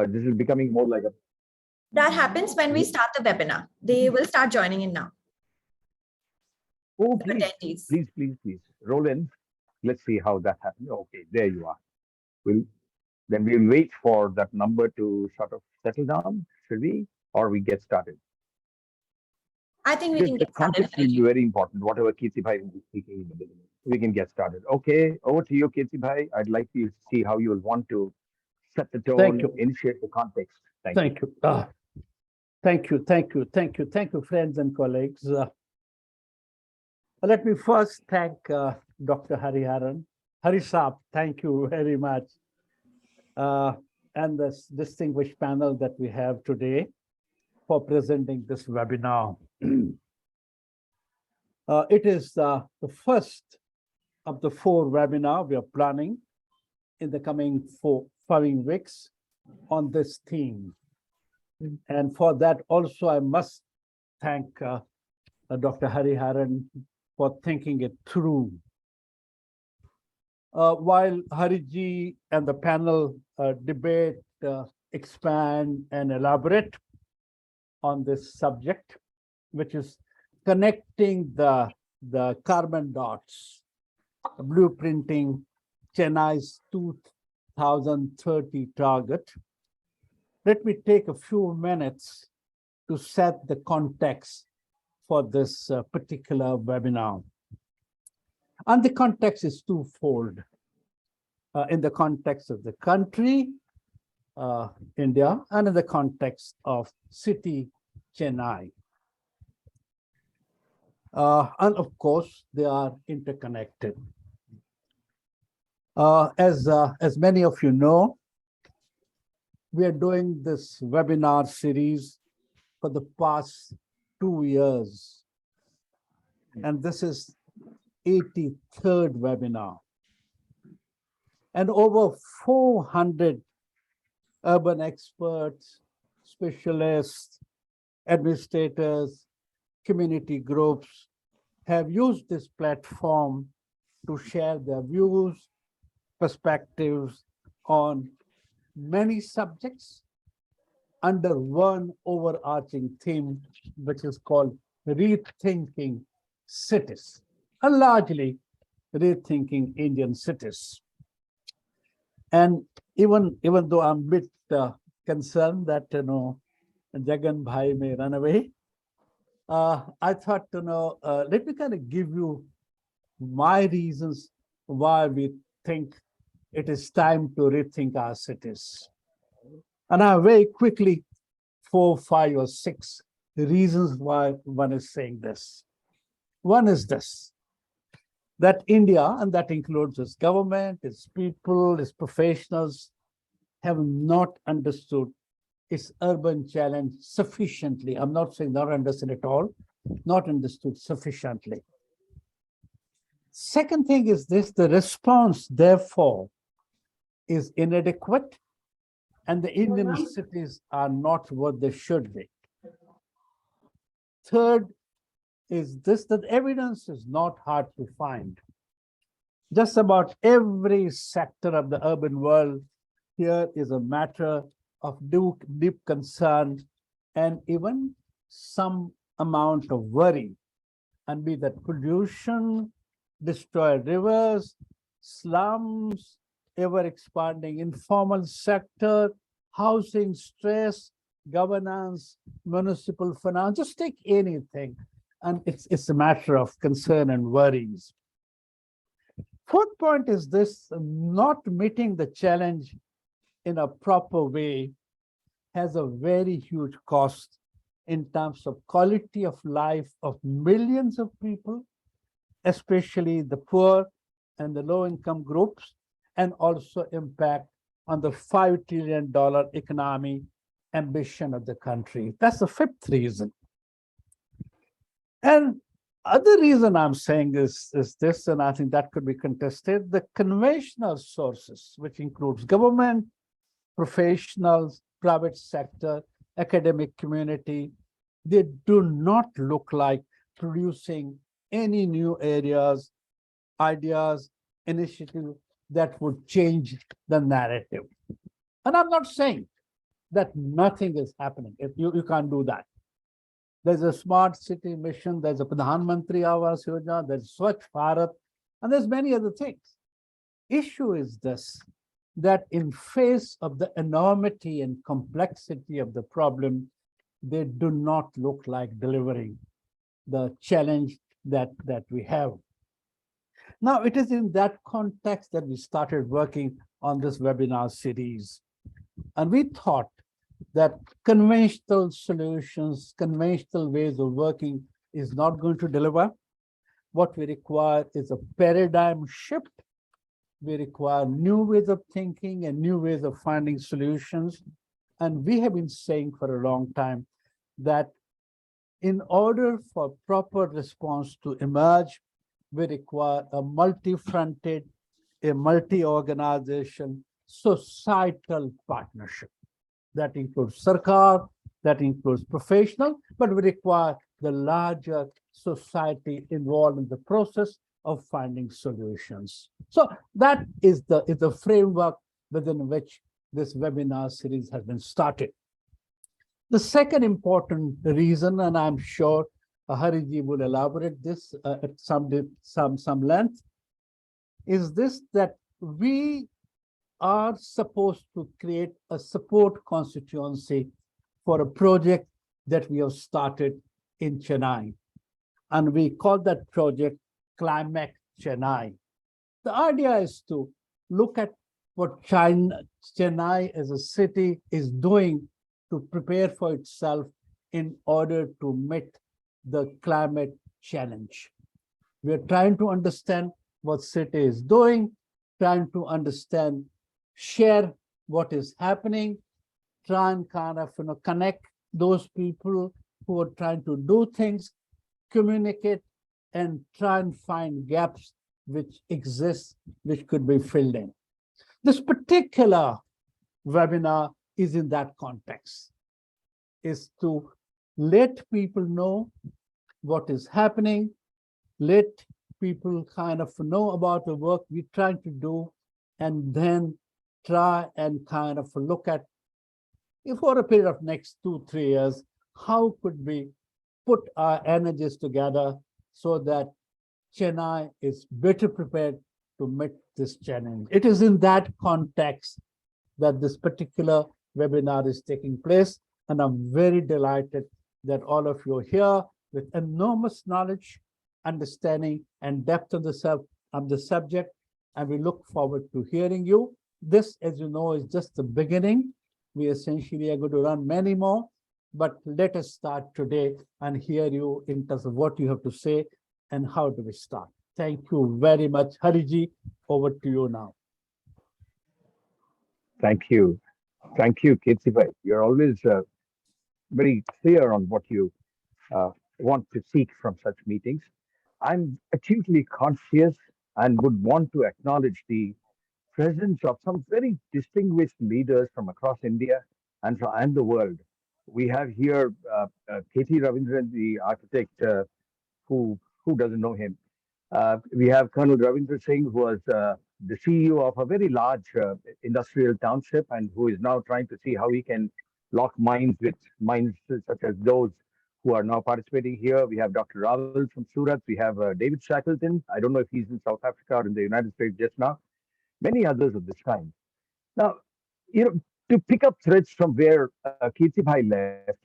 This is becoming more like a... That happens when we start the webinar. They will start joining in now. Oh, please. Roll in. Let's see how that happens. Okay, there you are. Then we'll wait for that number to sort of settle down, should we? Or we get started? I think we can get started. The context will be very important, whatever Kirti Bhai will be speaking in the beginning. We can get started. Okay, over to you, Kirti Bhai. I'd like to see how you will want to set the tone, initiate the context. Thank you. Thank you, friends and colleagues. Let me first thank Dr. Hariharan. Hari Saab, thank you very much. And this distinguished panel that we have today for presenting this webinar. It is the first of the 4 webinars we are planning in the coming following weeks on this theme. And for that also, I must thank Dr. Hariharan for thinking it through. While Hariji and the panel debate, expand and elaborate on this subject, which is connecting the carbon dots, blueprinting Chennai's 2030 target, let me take a few minutes to set the context for this particular webinar. And the context is twofold. In the context of the country, India, and in the context of city Chennai. And of course, they are interconnected. As many of you know, we are doing this webinar series for the past 2 years. And this is 83rd webinar. And over 400 urban experts, specialists, administrators, community groups have used this platform to share their views, perspectives on many subjects under one overarching theme, which is called Rethinking Cities, and largely rethinking Indian cities. And even though I'm a bit concerned that Jagan Bhai may run away, I thought let me kind of give you my reasons why we think it is time to rethink our cities. And I have very quickly 4, 5, or 6 reasons why one is saying this. One is this, that India, and that includes its government, its people, its professionals, have not understood its urban challenge sufficiently. I'm not saying not understood at all, not understood sufficiently. Second thing is this, the response, therefore, is inadequate, and the Indian cities are not what they should be. Third is this, that evidence is not hard to find. Just about every sector of the urban world here is a matter of deep concern and even some amount of worry, and be that pollution, destroyed rivers, slums, ever-expanding informal sector, housing stress, governance, municipal finance, just take anything. And it's a matter of concern and worries. Fourth point is this, not meeting the challenge in a proper way has a very huge cost in terms of quality of life of millions of people, especially the poor and the low-income groups, and also impact on the $5 trillion economy ambition of the country. That's the fifth reason. And other reason I'm saying is this, and I think that could be contested, the conventional sources, which includes government, professionals, private sector, academic community, they do not look like producing any new areas, ideas, initiatives that would change the narrative. And I'm not saying that nothing is happening. If you can't do that. There's a smart city mission, there's a Pradhan Mantri Awas Yojana, there's Swachh Bharat, and there's many other things. Issue is this, that in face of the enormity and complexity of the problem, they do not look like delivering the challenge that we have. Now, it is in that context that we started working on this webinar series. And we thought that conventional solutions, conventional ways of working is not going to deliver. What we require is a paradigm shift. We require new ways of thinking and new ways of finding solutions. And we have been saying for a long time that in order for proper response to emerge, we require a multi-fronted, a multi-organization, societal partnership. That includes Sarkar, that includes professional, but we require the larger society involved in the process of finding solutions. So that is the framework within which this webinar series has been started. The second important reason, and I'm sure Hariji will elaborate this at some length, is this, that we are supposed to create a support constituency for a project that we have started in Chennai. And we call that project Climate Chennai. The idea is to look at what Chennai as a city is doing to prepare for itself in order to meet the climate challenge. We are trying to understand what city is doing, trying to understand, share what is happening, try and kind of connect those people who are trying to do things, communicate, and try and find gaps which exist, which could be filled in. This particular webinar is in that context, is to let people know what is happening, let people kind of know about the work we're trying to do, and then try and kind of look at, if for a period of next 2-3 years, how could we put our energies together so that Chennai is better prepared to meet this challenge. It is in that context that this particular webinar is taking place, and I'm very delighted that all of you are here with enormous knowledge, understanding, and depth of the subject, and we look forward to hearing you. This, as you know, is just the beginning. We essentially are going to run many more, but let us start today and hear you in terms of what you have to say and how do we start. Thank you very much. Hariji, over to you now. Thank you. Thank you, Kirtibhai. You're always very clear on what you want to seek from such meetings. I'm acutely conscious and would want to acknowledge the presence of some very distinguished leaders from across India and the world. We have here K.T. Ravindran, the architect, who doesn't know him. We have Colonel Ravindra Singh, who was the CEO of a very large industrial township and who is now trying to see how he can lock minds with minds such as those who are now participating here. We have Dr. Raval from Surat. We have David Shackleton. I don't know if he's in South Africa or in the United States just now. Many others of this kind. Now, to pick up threads from where Kirtibhai left,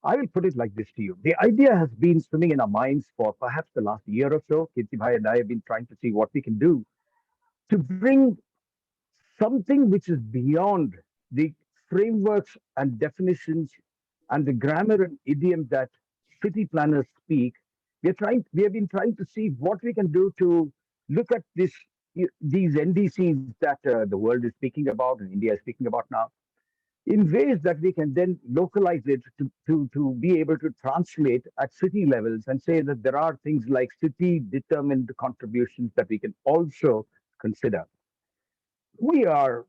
I will put it like this to you. The idea has been swimming in our minds for perhaps the last year or so. Kirtibhai and I have been trying to see what we can do to bring something which is beyond the frameworks and definitions and the grammar and idiom that city planners speak. We have been trying to see what we can do to look at these NDCs that the world is speaking about and India is speaking about now, in ways that we can then localize it to be able to translate at city levels and say that there are things like city determined contributions that we can also consider. We are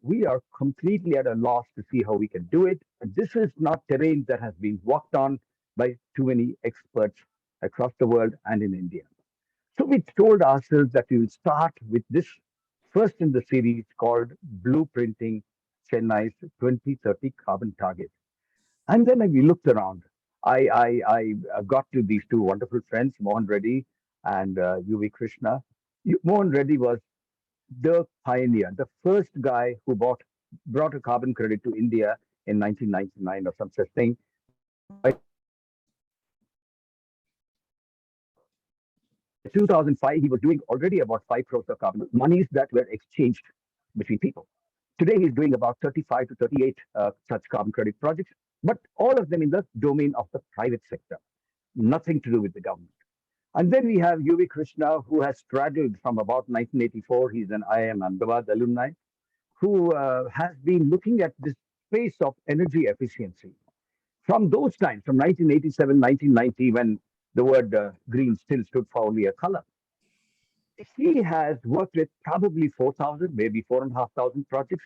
completely at a loss to see how we can do it. This is not terrain that has been walked on by too many experts across the world and in India. So we told ourselves that we will start with this first in the series called Blueprinting Chennai's 2030 Carbon Target. And then we looked around. I got to these two wonderful friends, Mohan Reddy and UV Krishna. Mohan Reddy was the pioneer, the first guy who brought a carbon credit to India in 1999 or some such thing. By 2005, he was doing already about 5 crores of carbon monies that were exchanged between people. Today, he's doing about 35 to 38 such carbon credit projects, but all of them in the domain of the private sector, nothing to do with the government. And then we have UV Krishna, who has straddled from about 1984. He's an IIM Ahmedabad alumni who has been looking at this space of energy efficiency from those times, from 1987, 1990, when the word green still stood for only a color. He has worked with probably 4,000, maybe 4,500 projects.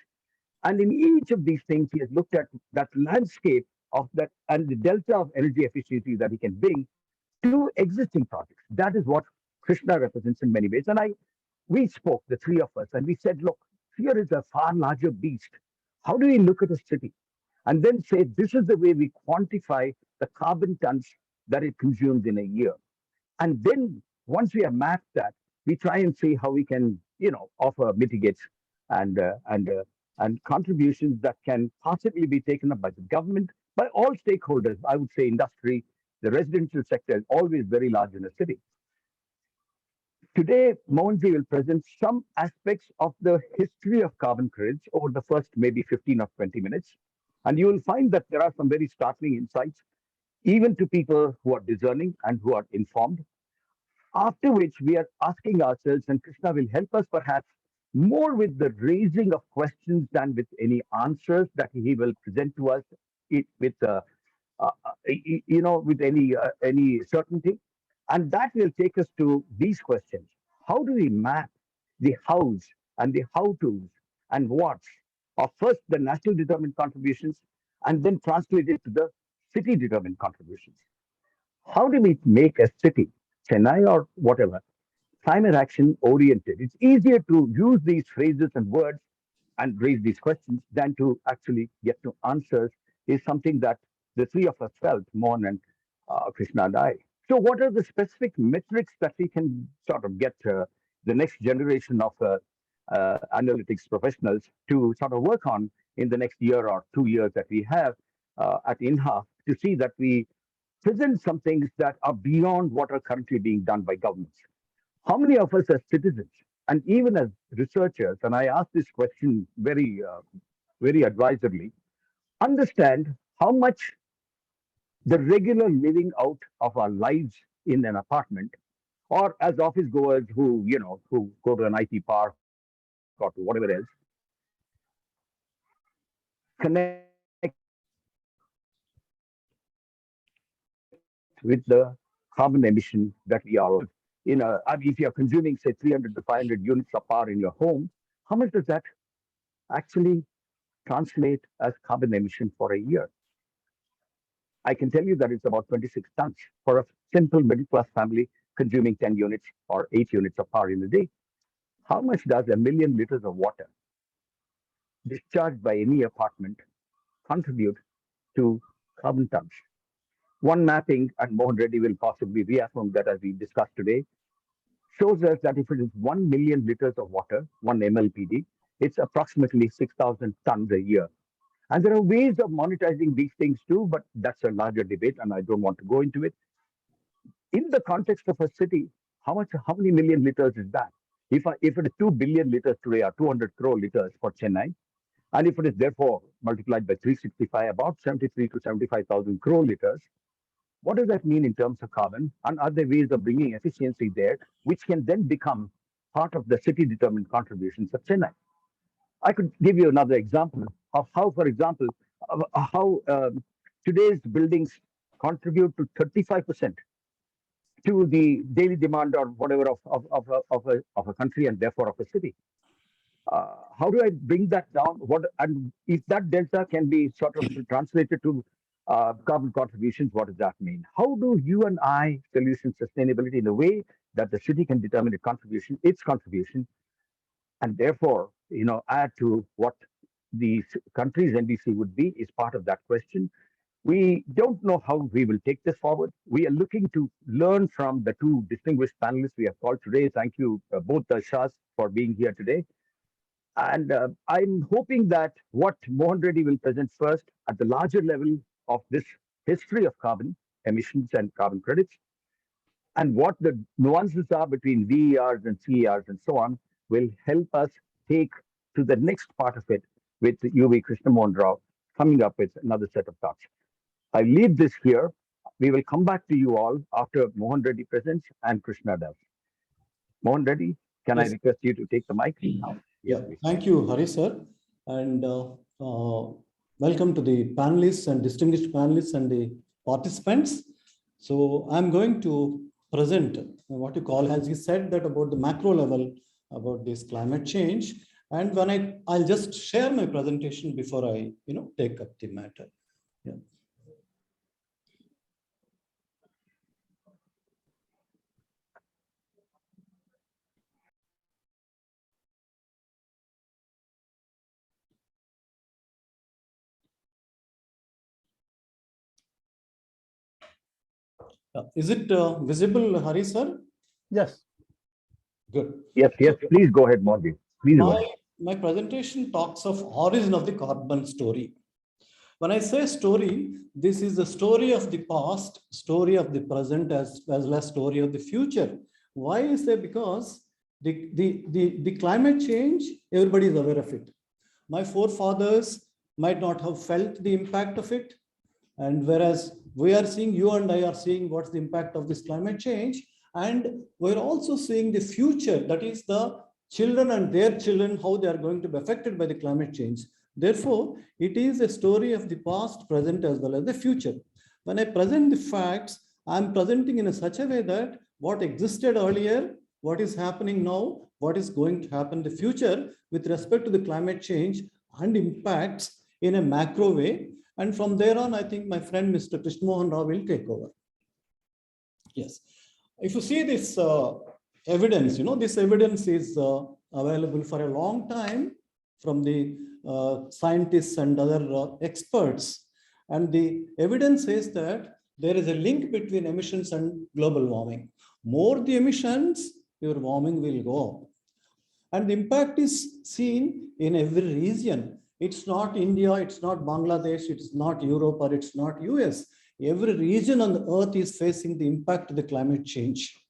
And in each of these things, he has looked at that landscape of that and the delta of energy efficiency that he can bring to existing projects. That is what Krishna represents in many ways. And we spoke, the three of us, and we said, look, here is a far larger beast. How do we look at a city and then say this is the way we quantify the carbon tons that it consumes in a year? And then once we have mapped that, we try and see how we can, offer mitigates and uh, and uh, and contributions that can possibly be taken up by the government, by all stakeholders. I would say industry, the residential sector is always very large in a city. Today, Mohanji will present some aspects of the history of carbon credits over the first maybe 15 or 20 minutes. And you will find that there are some very startling insights, even to people who are discerning and who are informed. After which, we are asking ourselves, and Krishna will help us perhaps more with the raising of questions than with any answers that he will present to us with with any certainty. And that will take us to these questions. How do we map the hows and the how to's and what's of first the national determined contributions and then translate it to the city determined contributions? How do we make a city, Chennai or whatever, climate action oriented? It's easier to use these phrases and words and raise these questions than to actually get to answers, is something that the three of us felt, Mohan and Krishna and I. So, what are the specific metrics that we can sort of get the next generation of analytics professionals to sort of work on in the next year or 2 years that we have at INHAF to see that we present some things that are beyond what are currently being done by governments? How many of us as citizens and even as researchers, and I ask this question very advisedly, understand how much the regular living out of our lives in an apartment or as office goers who go to an IT park or to whatever else, connect with the carbon emission that we are. I mean, if you're consuming, say, 300 to 500 units of power in your home, how much does that actually translate as carbon emission for a year? I can tell you that it's about 26 tons for a simple middle class family consuming 10 units or 8 units of power in a day. How much does a million liters of water discharged by any apartment contribute to carbon tons? One mapping, and Mohan Reddy will possibly reaffirm that as we discussed today, shows us that if it is 1 million liters of water, 1 MLPD, it's approximately 6,000 tons a year. And there are ways of monetizing these things too, but that's a larger debate, and I don't want to go into it. In the context of a city, how many million liters is that? If it is 2 billion liters today, or 200 crore liters for Chennai, and if it is therefore multiplied by 365, about 73 to 75,000 crore liters, what does that mean in terms of carbon? And are there ways of bringing efficiency there, which can then become part of the city determined contributions of Chennai? I could give you another example of how, for example, how today's buildings contribute to 35% to the daily demand or whatever of a country and therefore of a city. How do I bring that down? And if that delta can be sort of translated to carbon contributions, what does that mean? How do you and I solution sustainability in a way that the city can determine its contribution, and therefore, add to what the country's NDC would be is part of that question. We don't know how we will take this forward. We are looking to learn from the two distinguished panelists we have called today. Thank you, both the Shahs, for being here today. And I'm hoping that what Mohan Reddy will present first at the larger level of this history of carbon emissions and carbon credits, and what the nuances are between VERs and CERs and so on, will help us take to the next part of it with UV Krishna Mohan Rao coming up with another set of thoughts. I leave this here. We will come back to you all after Mohan Reddy presents and Krishna does. Mohan Reddy, can I Yes. request you to take the mic now? Yeah, thank you, Hari sir. And welcome to the panelists and distinguished panelists and the participants. So I'm going to present what you call, as he said, that about the macro level about this climate change. And when I'll just share my presentation before I, take up the matter. Yeah. Is it visible, Hari sir? Yes. Good. Yes, yes, So, please go ahead, Mohan. Please go ahead. my presentation talks of origin of the carbon story. When I say story, this is the story of the past, story of the present, as well as story of the future. Why is that? Because the climate change, everybody is aware of it. My forefathers might not have felt the impact of it. And whereas we are seeing, you and I are seeing what's the impact of this climate change. And we're also seeing the future, that is the children and their children, how they are going to be affected by the climate change. Therefore, it is a story of the past, present, as well as the future. When I present the facts, I'm presenting in such a way that what existed earlier, what is happening now, what is going to happen in the future with respect to the climate change and impacts in a macro way. And from there on, I think my friend, Mr. Krishna Mohan Rao, will take over. Yes. If you see this evidence, this evidence is available for a long time from the scientists and other experts. And the evidence says that there is a link between emissions and global warming. More the emissions, your warming will go up. And the impact is seen in every region. It's not India, it's not Bangladesh, it's not Europe, or it's not US. Every region on the earth is facing the impact of the climate change.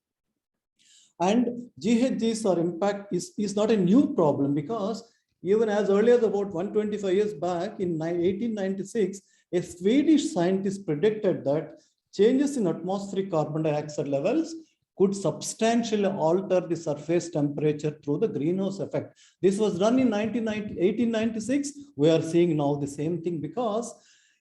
And GHGs or impact is not a new problem, because even as early as about 125 years back in 1896, a Swedish scientist predicted that changes in atmospheric carbon dioxide levels could substantially alter the surface temperature through the greenhouse effect. This was done in 1896. We are seeing now the same thing, because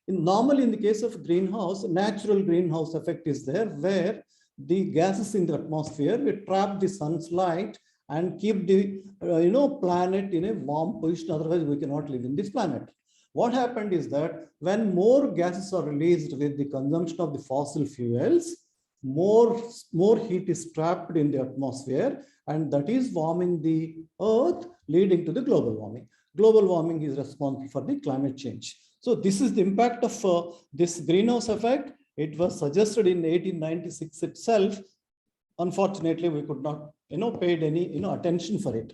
normally in the case of greenhouse, natural greenhouse effect is there, where the gases in the atmosphere will trap the sun's light and keep the planet in a warm position. Otherwise, we cannot live in this planet. What happened is that when more gases are released with the consumption of the fossil fuels, more heat is trapped in the atmosphere, and that is warming the earth, leading to the global warming. Global warming is responsible for the climate change. So this is the impact of this greenhouse effect. It was suggested in 1896 itself. Unfortunately, we could not paid any attention for it.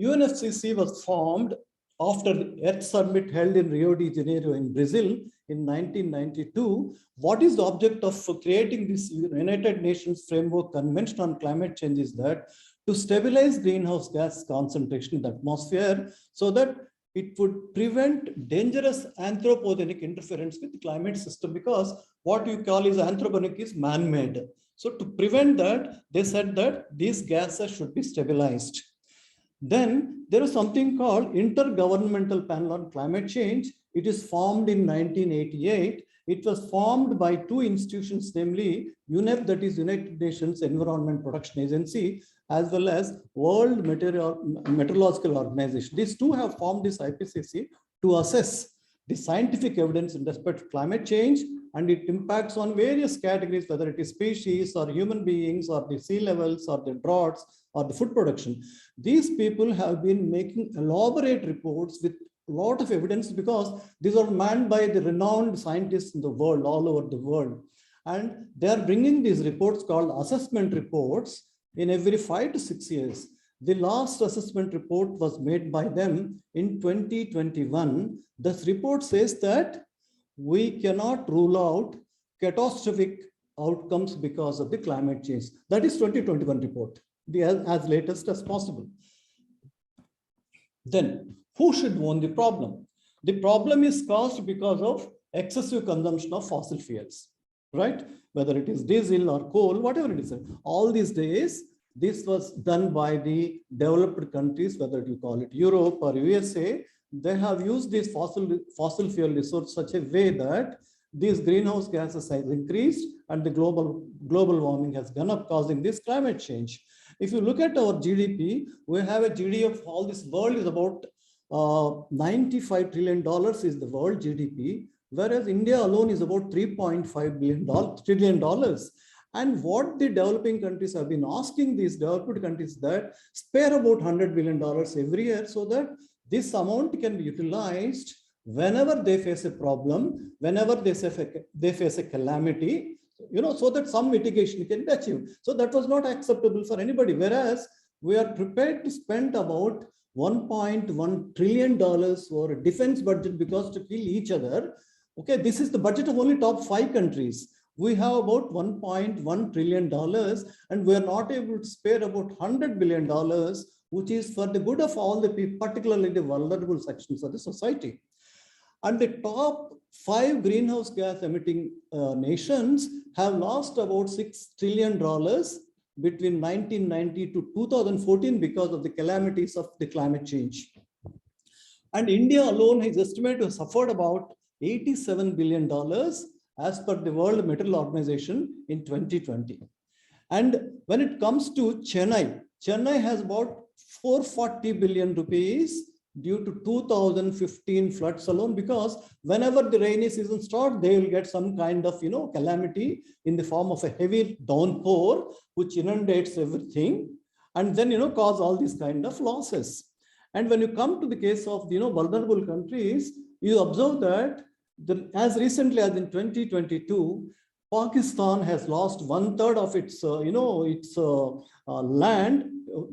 UNFCCC was formed after the Earth Summit held in Rio de Janeiro in Brazil in 1992. What is the object of creating this United Nations Framework Convention on Climate Change is that to stabilize greenhouse gas concentration in the atmosphere, so that it would prevent dangerous anthropogenic interference with the climate system, because what you call is anthropogenic is man-made. So to prevent that, they said that these gases should be stabilized. Then there is something called Intergovernmental Panel on Climate Change. It is formed in 1988. It was formed by two institutions, namely UNEP, that is United Nations Environment Protection Agency, as well as World Meteorological Organization. These two have formed this IPCC to assess the scientific evidence in respect to climate change, and it impacts on various categories, whether it is species or human beings or the sea levels or the droughts or the food production. These people have been making elaborate reports with lot of evidence, because these are manned by the renowned scientists in the world, all over the world. And they are bringing these reports called assessment reports in every 5 to 6 years. The last assessment report was made by them in 2021. This report says that we cannot rule out catastrophic outcomes because of the climate change. That is 2021 report, as latest as possible. Then who should own the problem? The problem is caused because of excessive consumption of fossil fuels, right? Whether it is diesel or coal, whatever it is. All these days, this was done by the developed countries, whether you call it Europe or USA. They have used these fossil fuel resources such a way that these greenhouse gases have increased and the global warming has gone up, causing this climate change. If you look at our GDP, we have a GDP of all this world is about $95 trillion is the world GDP, whereas India alone is about $3.5 trillion. And what the developing countries have been asking these developed countries that spare about $100 billion every year so that this amount can be utilized whenever they face a problem, whenever they face a calamity, so that some mitigation can be achieved. So that was not acceptable for anybody, whereas we are prepared to spend about $1.1 trillion for a defense budget because to kill each other. Okay, this is the budget of only top 5 countries. We have about $1.1 trillion and we are not able to spare about $100 billion, which is for the good of all the people, particularly the vulnerable sections of the society. And the top 5 greenhouse gas emitting nations have lost about $6 trillion between 1990 to 2014 because of the calamities of the climate change. And India alone is estimated to have suffered about $87 billion as per the World Meteorological Organization in 2020. And when it comes to Chennai, Chennai has about 440 billion rupees due to 2015 floods alone, because whenever the rainy season starts, they will get some kind of calamity in the form of a heavy downpour which inundates everything and then cause all these kind of losses. And when you come to the case of vulnerable countries, you observe that as recently as in 2022, Pakistan has lost 1/3 of its land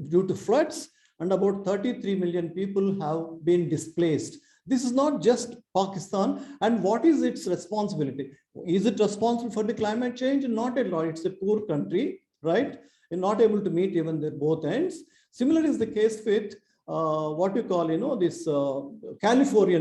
due to floods, and about 33 million people have been displaced. This is not just Pakistan. And what is its responsibility? Is it responsible for the climate change? Not at all. It's a poor country, right? And not able to meet even their both ends. Similar is the case with what you call, this California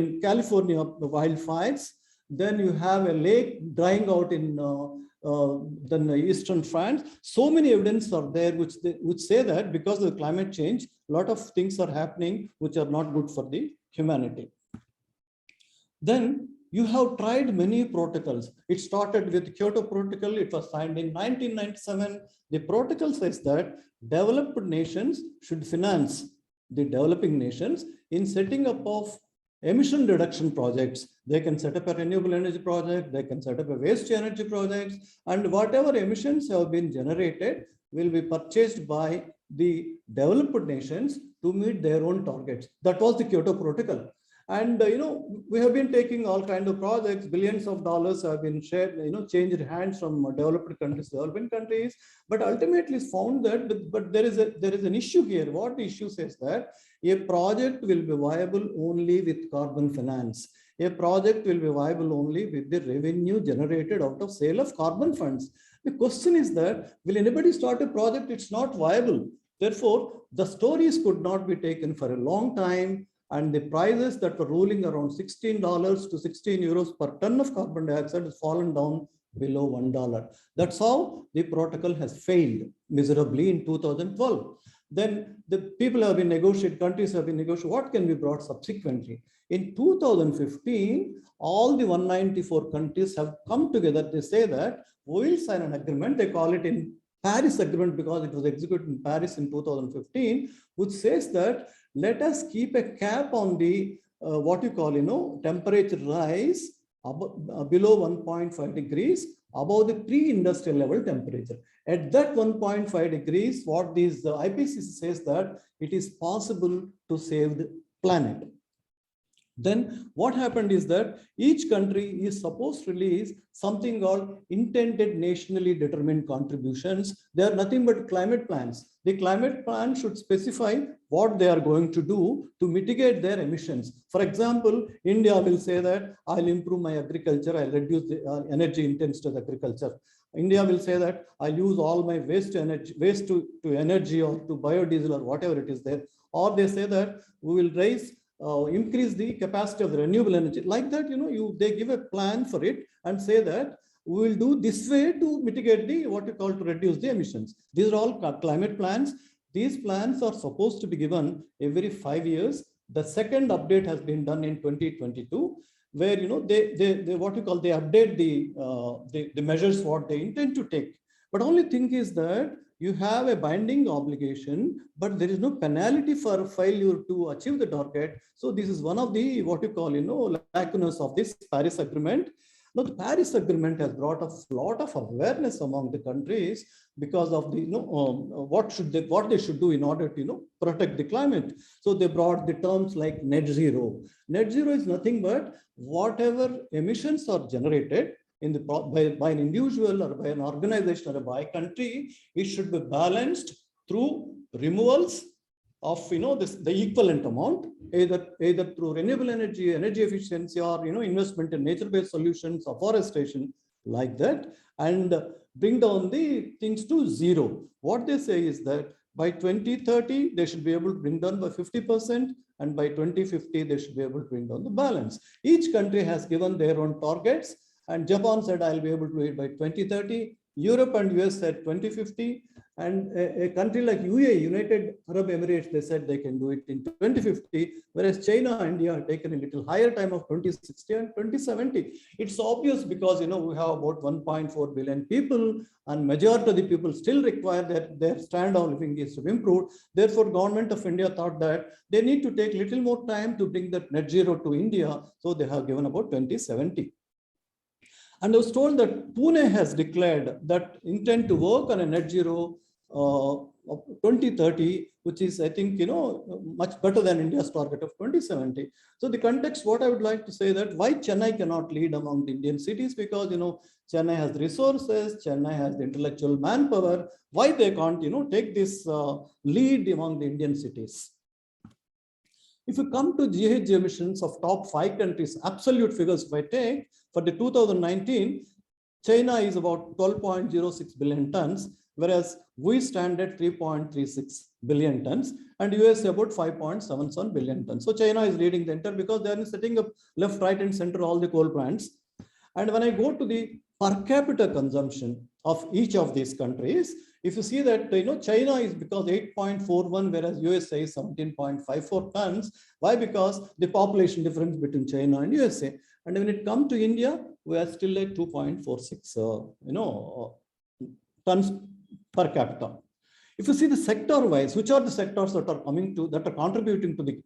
wildfires. Then you have a lake drying out in the eastern France. So many evidence are there which say that because of the climate change, a lot of things are happening which are not good for the humanity. Then you have tried many protocols. It started with the Kyoto Protocol. It was signed in 1997. The protocol says that developed nations should finance the developing nations in setting up of emission reduction projects. They can set up a renewable energy project, they can set up a waste energy project, and whatever emissions have been generated will be purchased by the developed nations to meet their own targets. That was the Kyoto Protocol. And we have been taking all kinds of projects. Billions of dollars have been shared, changed hands from developed countries to developing countries. But ultimately, it's found that but there is an issue here. What the issue says that a project will be viable only with carbon finance. A project will be viable only with the revenue generated out of sale of carbon funds. The question is that will anybody start a project? It's not viable. Therefore, the stories could not be taken for a long time. And the prices that were ruling around $16 to 16 euros per ton of carbon dioxide has fallen down below $1. That's how the protocol has failed miserably in 2012. Then the people have been negotiating, countries have been negotiating, what can be brought subsequently? In 2015, all the 194 countries have come together. They say that we will sign an agreement. They call it in Paris Agreement because it was executed in Paris in 2015, which says that let us keep a cap on the what you call temperature rise below 1.5 degrees above the pre-industrial level temperature. At that 1.5 degrees, what these IPCC says that it is possible to save the planet. Then what happened is that each country is supposed to release something called intended nationally determined contributions. They are nothing but climate plans. The climate plan should specify what they are going to do to mitigate their emissions. For example, India will say that I'll improve my agriculture, I'll reduce the energy intensity of agriculture. India will say that I use all my waste to energy or to biodiesel or whatever it is there. Or they say that we will increase the capacity of the renewable energy. Like that, they give a plan for it and say that we will do this way to mitigate the what you call to reduce the emissions. These are all climate plans. These plans are supposed to be given every 5 years. The second update has been done in 2022, where they what you call they update the measures what they intend to take. But only thing is that you have a binding obligation, but there is no penalty for failure to achieve the target. So this is one of the what you call lacunas of this Paris Agreement. Now, the Paris Agreement has brought a lot of awareness among the countries because of the what they should do in order to protect the climate. So they brought the terms like net zero. Net zero is nothing but whatever emissions are generated in the by an individual or by an organization or by a country, it should be balanced through removals of the equivalent amount, either through renewable energy efficiency, or investment in nature-based solutions, afforestation, like that, and bring down the things to zero. What they say is that by 2030 they should be able to bring down by 50%, and by 2050 they should be able to bring down the balance. Each country has given their own targets, and Japan said I'll be able to do it by 2030. Europe and US said 2050, and a country like UAE, United Arab Emirates, they said they can do it in 2050, whereas China and India have taken a little higher time of 2060 and 2070. It's obvious because we have about 1.4 billion people, and majority of the people still require that their standard of living is to be improved. Therefore, government of India thought that they need to take little more time to bring that net zero to India, so they have given about 2070. And I was told that Pune has declared that intent to work on a net zero of 2030, which is, I think, much better than India's target of 2070. So the context, what I would like to say that why Chennai cannot lead among the Indian cities, because, Chennai has the resources, Chennai has the intellectual manpower. Why they can't, take this lead among the Indian cities? If you come to GHG emissions of top 5 countries, absolute figures if I take, for the 2019, China is about 12.06 billion tons, whereas we stand at 3.36 billion tons, and US about 5.77 billion tons. So China is leading the entire because they are setting up left, right, and center all the coal plants. And when I go to the per capita consumption of each of these countries, if you see that China is because 8.41, whereas USA is 17.54 tons. Why? Because the population difference between China and USA. And when it comes to India, we are still at 2.46 tons per capita. If you see the sector wise, which are the sectors that are contributing to the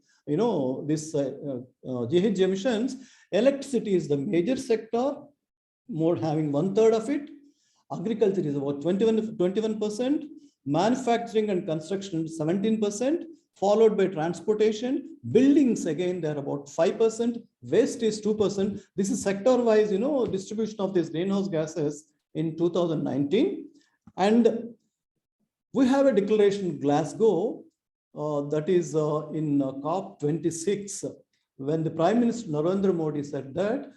this GHG emissions, electricity is the major sector, more having 1/3 of it. Agriculture is about 21%, manufacturing and construction 17%, followed by transportation. Buildings, again, they're about 5%, waste is 2%. This is sector-wise, distribution of these greenhouse gases in 2019. And we have a declaration in Glasgow that is in COP26, when the Prime Minister Narendra Modi said that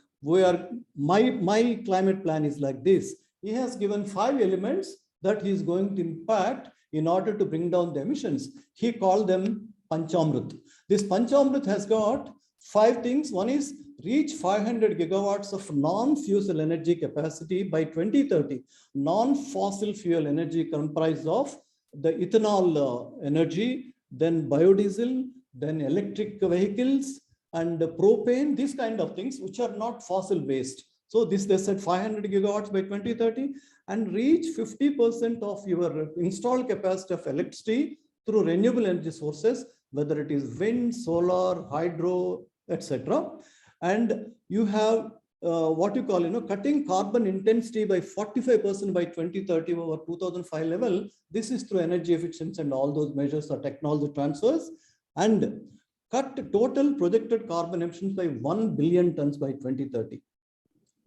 my climate plan is like this. He has given 5 elements that he is going to impact in order to bring down the emissions. He called them Panchamrit. This Panchamrit has got 5 things. One is reach 500 gigawatts of non-fossil energy capacity by 2030. Non-fossil fuel energy comprised of the ethanol energy, then biodiesel, then electric vehicles, and propane, these kind of things which are not fossil based. So they said 500 gigawatts by 2030, and reach 50% of your installed capacity of electricity through renewable energy sources, whether it is wind, solar, hydro, etc. And you have what you call, cutting carbon intensity by 45% by 2030 over 2005 level. This is through energy efficiency and all those measures or technology transfers. And cut total projected carbon emissions by 1 billion tons by 2030.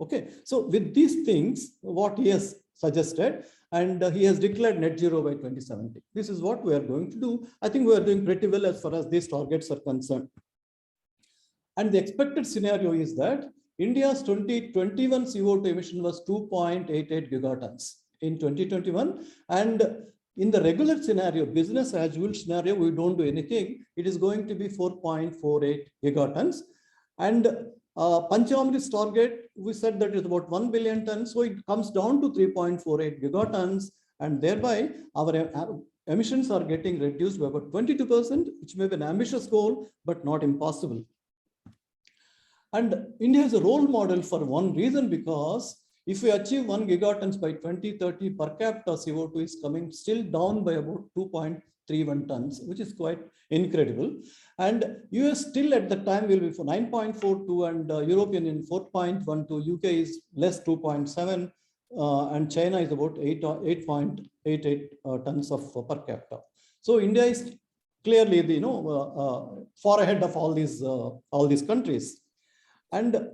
Okay, so with these things, what he has suggested, and he has declared net zero by 2070. This is what we are going to do. I think we are doing pretty well as far as these targets are concerned. And the expected scenario is that India's 2021 CO2 emission was 2.88 gigatons in 2021. And in the regular scenario, business as usual scenario, we don't do anything. It is going to be 4.48 gigatons. And Panchamrit's target, we said that is about 1 billion tons. So it comes down to 3.48 gigatons. And thereby our emissions are getting reduced by about 22%, which may be an ambitious goal, but not impossible. And India is a role model for one reason, because if we achieve 1 gigatons by 2030, per capita CO2 is coming still down by about 2.31 tons, which is quite incredible. And US still at the time will be for 9.42 and European in 4.12, UK is less 2.7 and China is about 8.88 tons of per capita. So India is clearly the, far ahead of all these countries. And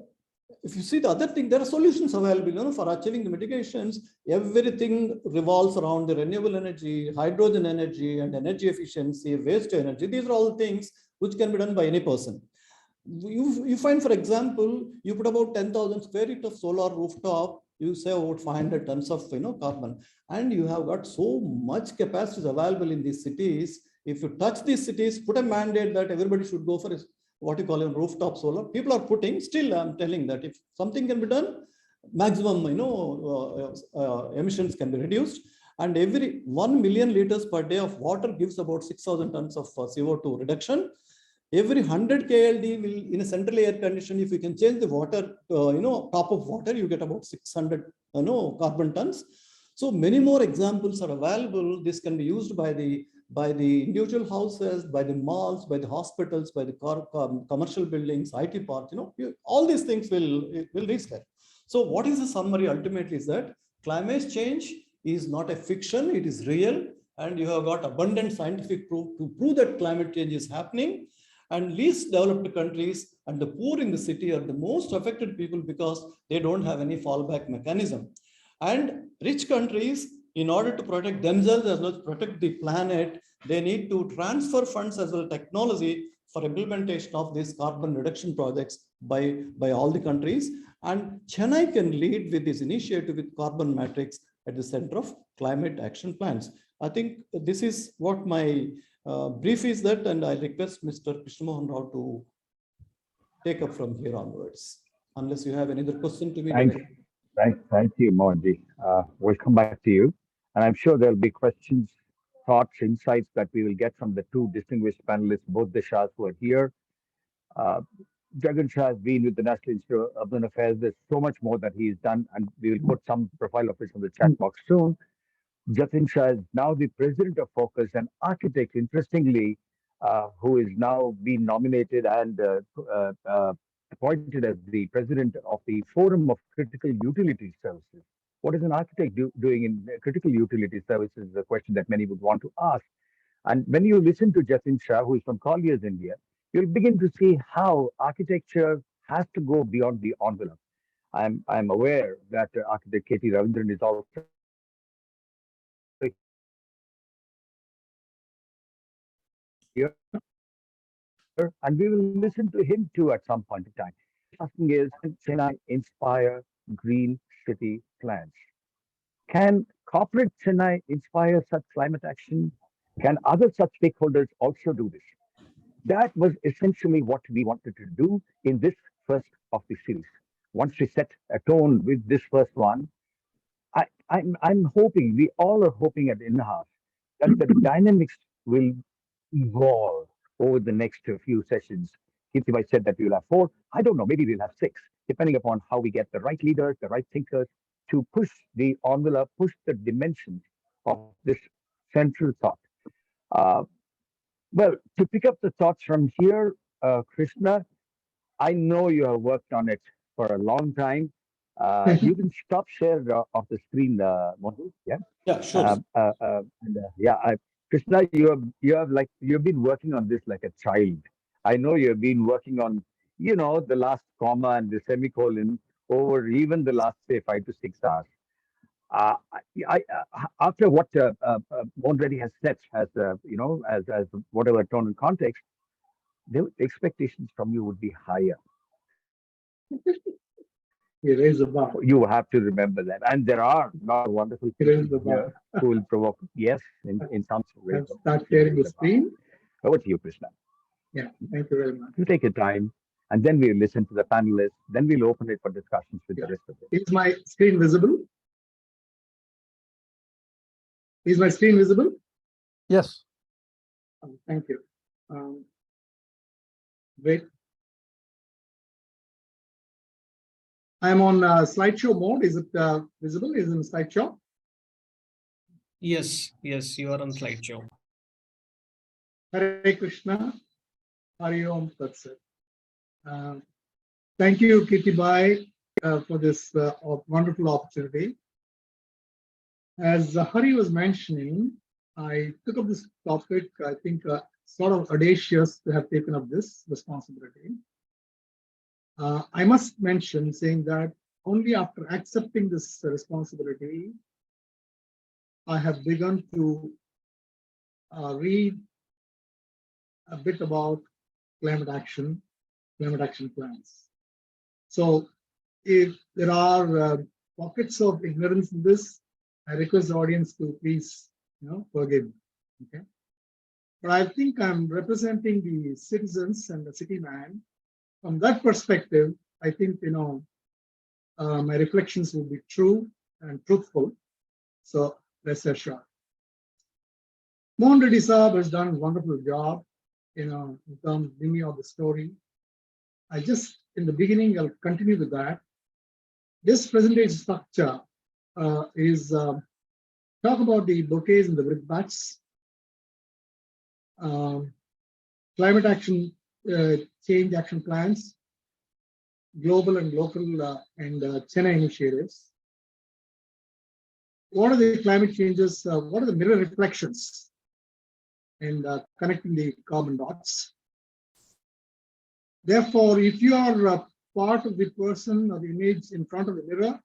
if you see the other thing, there are solutions available, for achieving the mitigations. Everything revolves around the renewable energy, hydrogen energy, and energy efficiency, waste to energy. These are all things which can be done by any person. You find, for example, you put about 10,000 square feet of solar rooftop, you save about 500 tons of carbon, and you have got so much capacity available in these cities. If you touch these cities, put a mandate that everybody should go for what you call a rooftop solar. People are putting, still I'm telling that if something can be done, maximum emissions can be reduced. And every 1 million liters per day of water gives about 6,000 tons of CO2 reduction. Every 100 KLD will, in a central air condition, if you can change the water, top of water, you get about 600 carbon tons. So many more examples are available. This can be used by the individual houses, by the malls, by the hospitals, by the commercial buildings, IT parks, all these things will reach there. So what is the summary ultimately is that climate change is not a fiction, it is real, and you have got abundant scientific proof to prove that climate change is happening. And least developed countries and the poor in the city are the most affected people because they don't have any fallback mechanism. And rich countries, in order to protect themselves as well as protect the planet, they need to transfer funds as well as technology for implementation of these carbon reduction projects by all the countries. And Chennai can lead with this initiative with carbon matrix at the center of climate action plans. I think this is what my brief is that, and I request Mr. Krishna Rao to take up from here onwards, unless you have any other question to me. Thank you, Mohanji. We'll come back to you. And I'm sure there'll be questions, thoughts, insights that we will get from the two distinguished panelists, both the Shahs who are here. Jagan Shah has been with the National Institute of Urban Affairs. There's so much more that he's done, and we will put some profile of it on the chat box soon. Jatin Shah is now the president of Focus, an architect, interestingly, who is now being nominated and appointed as the president of the Forum of Critical Utility Services. What is an architect doing in critical utility services is a question that many would want to ask. And when you listen to Jatin Shah, who is from Colliers, India, you'll begin to see how architecture has to go beyond the envelope. I'm aware that architect K.T. Ravindran is also here, and we will listen to him too at some point in time. Asking is, can Chennai inspire green city plans? Can corporate Chennai inspire such climate action? Can other such stakeholders also do this? That was essentially what we wanted to do in this first of the series. Once we set a tone with this first one, I'm hoping, we all are hoping at INHAF that the dynamics will evolve over the next few sessions. Kirtibai said that we will have 4. I don't know, maybe we'll have 6, depending upon how we get the right leaders, the right thinkers to push the envelope, push the dimensions of this central thought. Well, to pick up the thoughts from here, Krishna, I know you have worked on it for a long time. You can stop share of the screen, Mohan. Yeah. Yeah, sure. Krishna, you've been working on this like a child. I know you've been working on, the last comma and the semicolon over even the last, say, 5 to 6 hours. Uh, After what Mohan Reddy has set as, as whatever tone and context, the expectations from you would be higher. He raised the bar. You have to remember that. And there are a lot of wonderful He raised people the bar. here who will provoke. Yes, in some way. Let's start sharing the screen. Over to you, Krishna. Yeah, thank you very much. You take your time, and then we'll listen to the panelists. Then we'll open it for discussions with the rest of it. Is my screen visible? Is my screen visible? Yes. Oh, thank you. Wait. I'm on slideshow mode. Is it visible? Is it in slideshow? Yes, you are on slideshow. Hare Krishna. Hariom Tatsat. Thank you, Kitty Bai, for this wonderful opportunity. As Hari was mentioning, I took up this topic, I think, sort of audacious to have taken up this responsibility. I must mention saying that only after accepting this responsibility, I have begun to read a bit about climate action plans. So if there are pockets of ignorance in this, I request the audience to please, forgive me. Okay. But I think I'm representing the citizens and the city man. From that perspective, I think, my reflections will be true and truthful. So rest assured. Mohan Reddy Saab has done a wonderful job, in terms of giving me all the story. I just, in the beginning, I'll continue with that. This presentation structure is talk about the bouquets and the brickbats, climate action, change action plans, global and local and Chennai initiatives. What are the climate changes? What are the mirror reflections? And connecting the carbon dots. Therefore, if you are part of the person or the image in front of the mirror,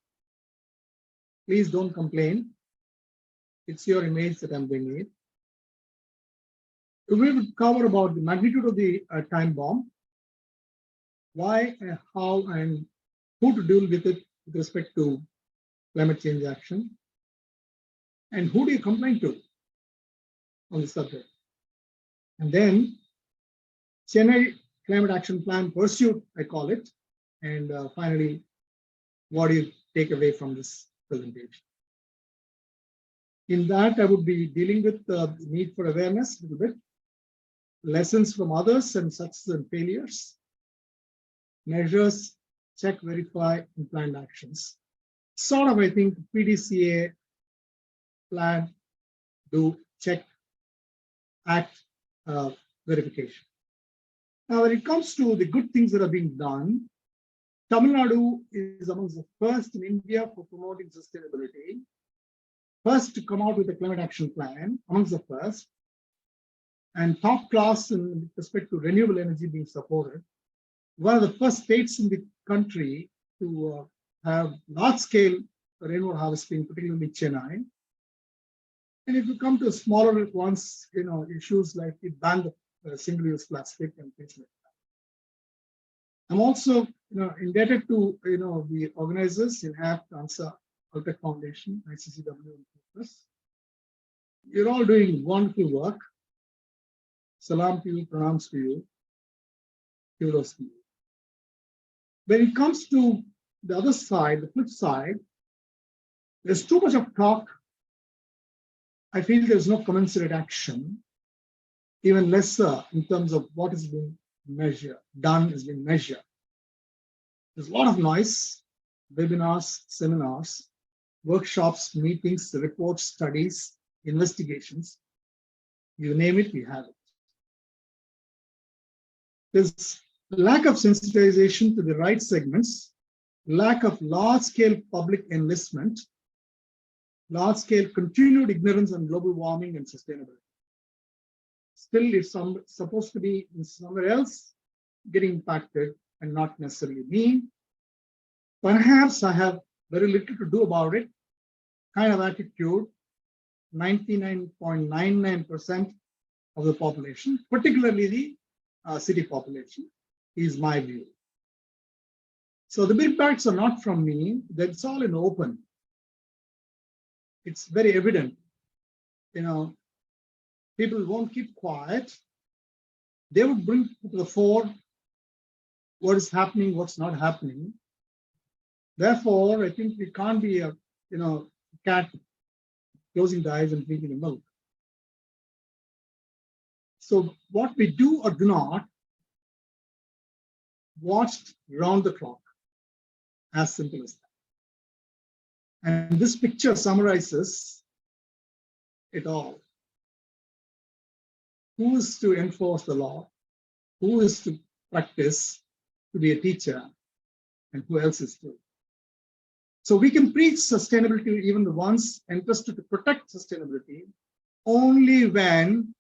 please don't complain. It's your image that I'm bringing it. We will cover about the magnitude of the time bomb, why, how, and who to deal with it with respect to climate change action, and who do you complain to on the subject. And then Chennai Climate Action Plan Pursuit, I call it. And finally, what do you take away from this presentation? In that, I would be dealing with the need for awareness a little bit, lessons from others and success and failures, measures, check, verify, and planned actions. Sort of, I think, PDCA, plan, do, check, act, verification. Now, when it comes to the good things that are being done, Tamil Nadu is amongst the first in India for promoting sustainability, first to come out with a climate action plan, amongst the first, and top class in respect to renewable energy being supported. One of the first states in the country to have large-scale rainwater harvesting, particularly Chennai. And if you come to smaller ones, issues like the ban of single-use plastic and things like that. I'm also, indebted to, the organizers INHAF, ANSA, Altec Foundation, ICCW, and Focus. You're all doing wonderful work. Salam to you, pranams to you, kudos to you. When it comes to the other side, the flip side, there's too much of talk. I feel there's no commensurate action, even lesser in terms of what is being measured, done is being measured. There's a lot of noise, webinars, seminars, workshops, meetings, reports, studies, investigations. You name it, we have it. There's lack of sensitization to the right segments, lack of large-scale public enlistment, large-scale continued ignorance on global warming and sustainability. still it's supposed to be somewhere else getting impacted and not necessarily me. Perhaps I have very little to do about it, kind of attitude. 99.99% of the population, particularly the city population, is my view. So the big facts are not from me, that's all in open. It's very evident, people won't keep quiet. They would bring to the fore what is happening, what's not happening. Therefore, I think we can't be a cat closing the eyes and drinking the milk. So what we do or do not, watched round the clock, as simple as that. And this picture summarizes it all. Who is to enforce the law? Who is to practice to be a teacher? And who else is to? So we can preach sustainability, even the ones entrusted to protect sustainability, only when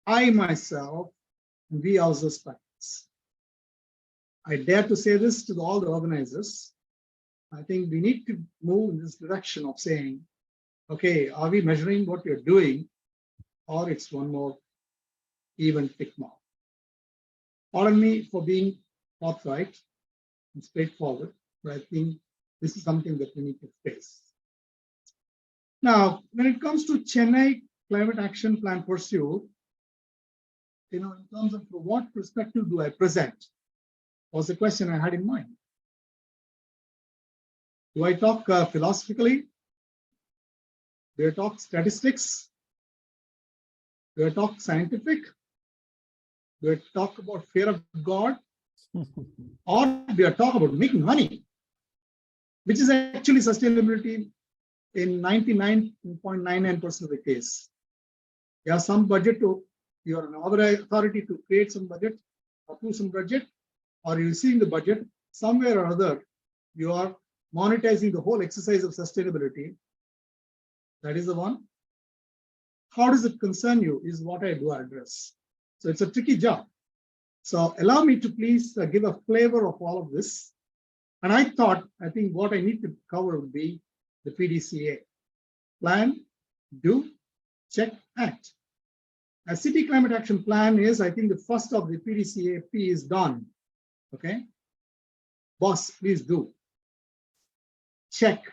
I myself and we ourselves practice. I dare to say this to all the organizers. I think we need to move in this direction of saying, okay, are we measuring what you're doing, or it's one more even tick mark? Pardon me for being forthright and straightforward, but I think this is something that we need to face. Now, when it comes to Chennai Climate Action Plan pursuit, in terms of what perspective do I present, was the question I had in mind. Do I talk philosophically? Do I talk statistics? Do I talk scientific? Do I talk about fear of God? Or do I talk about making money? Which is actually sustainability in 99.99% of the case. You have some budget to, you are an authority to create some budget, approve some budget, or you're seeing the budget, somewhere or other, you are monetizing the whole exercise of sustainability. That is the one. How does it concern you is what I do address. So it's a tricky job. So allow me to please give a flavor of all of this. And I think what I need to cover would be the PDCA. Plan, do, check, act. A city climate action plan is, I think, the first of the PDCA P is done. Okay. Boss, please do. Check,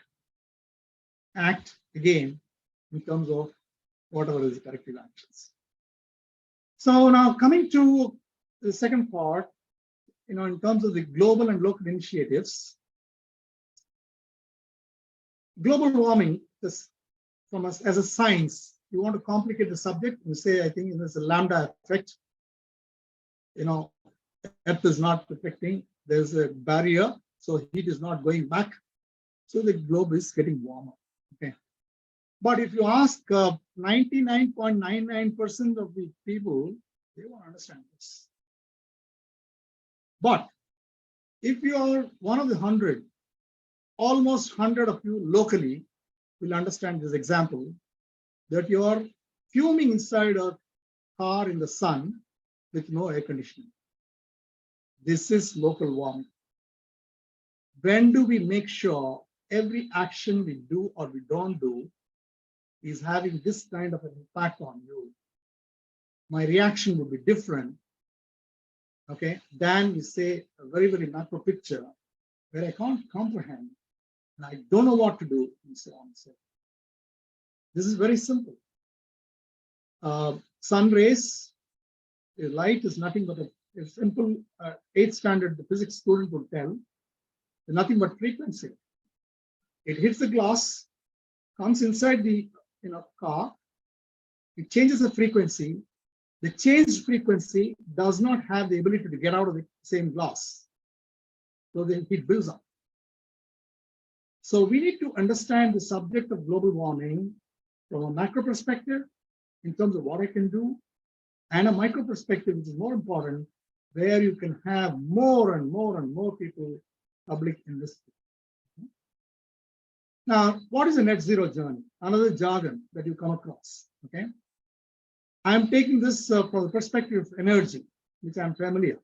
act again in terms of whatever is the corrective actions. So now coming to the second part, in terms of the global and local initiatives, global warming is from us as a science. You want to complicate the subject, you say, I think there's a lambda effect. Earth is not affecting, there's a barrier, so heat is not going back. So the globe is getting warmer. Okay. But if you ask 99.99% of the people, they won't understand this. But if you are one of the 100, almost 100 of you locally will understand this example, that you are fuming inside a car in the sun with no air conditioning. This is local warming. When do we make sure every action we do or we don't do is having this kind of an impact on you? My reaction would be different, okay, than you say a very, very macro picture where I can't comprehend and I don't know what to do, and so on and so forth. This is very simple. Sun rays, light is nothing but a simple 8th standard the physics student would tell, nothing but frequency. It hits the glass, comes inside the car, it changes the frequency. The changed frequency does not have the ability to get out of the same glass. So the heat builds up. So we need to understand the subject of global warming from a macro perspective in terms of what I can do, and a micro perspective, which is more important, where you can have more and more and more people, public in this. Now, what is a net zero journey? Another jargon that you come across, okay? I'm taking this from the perspective of energy, which I'm familiar.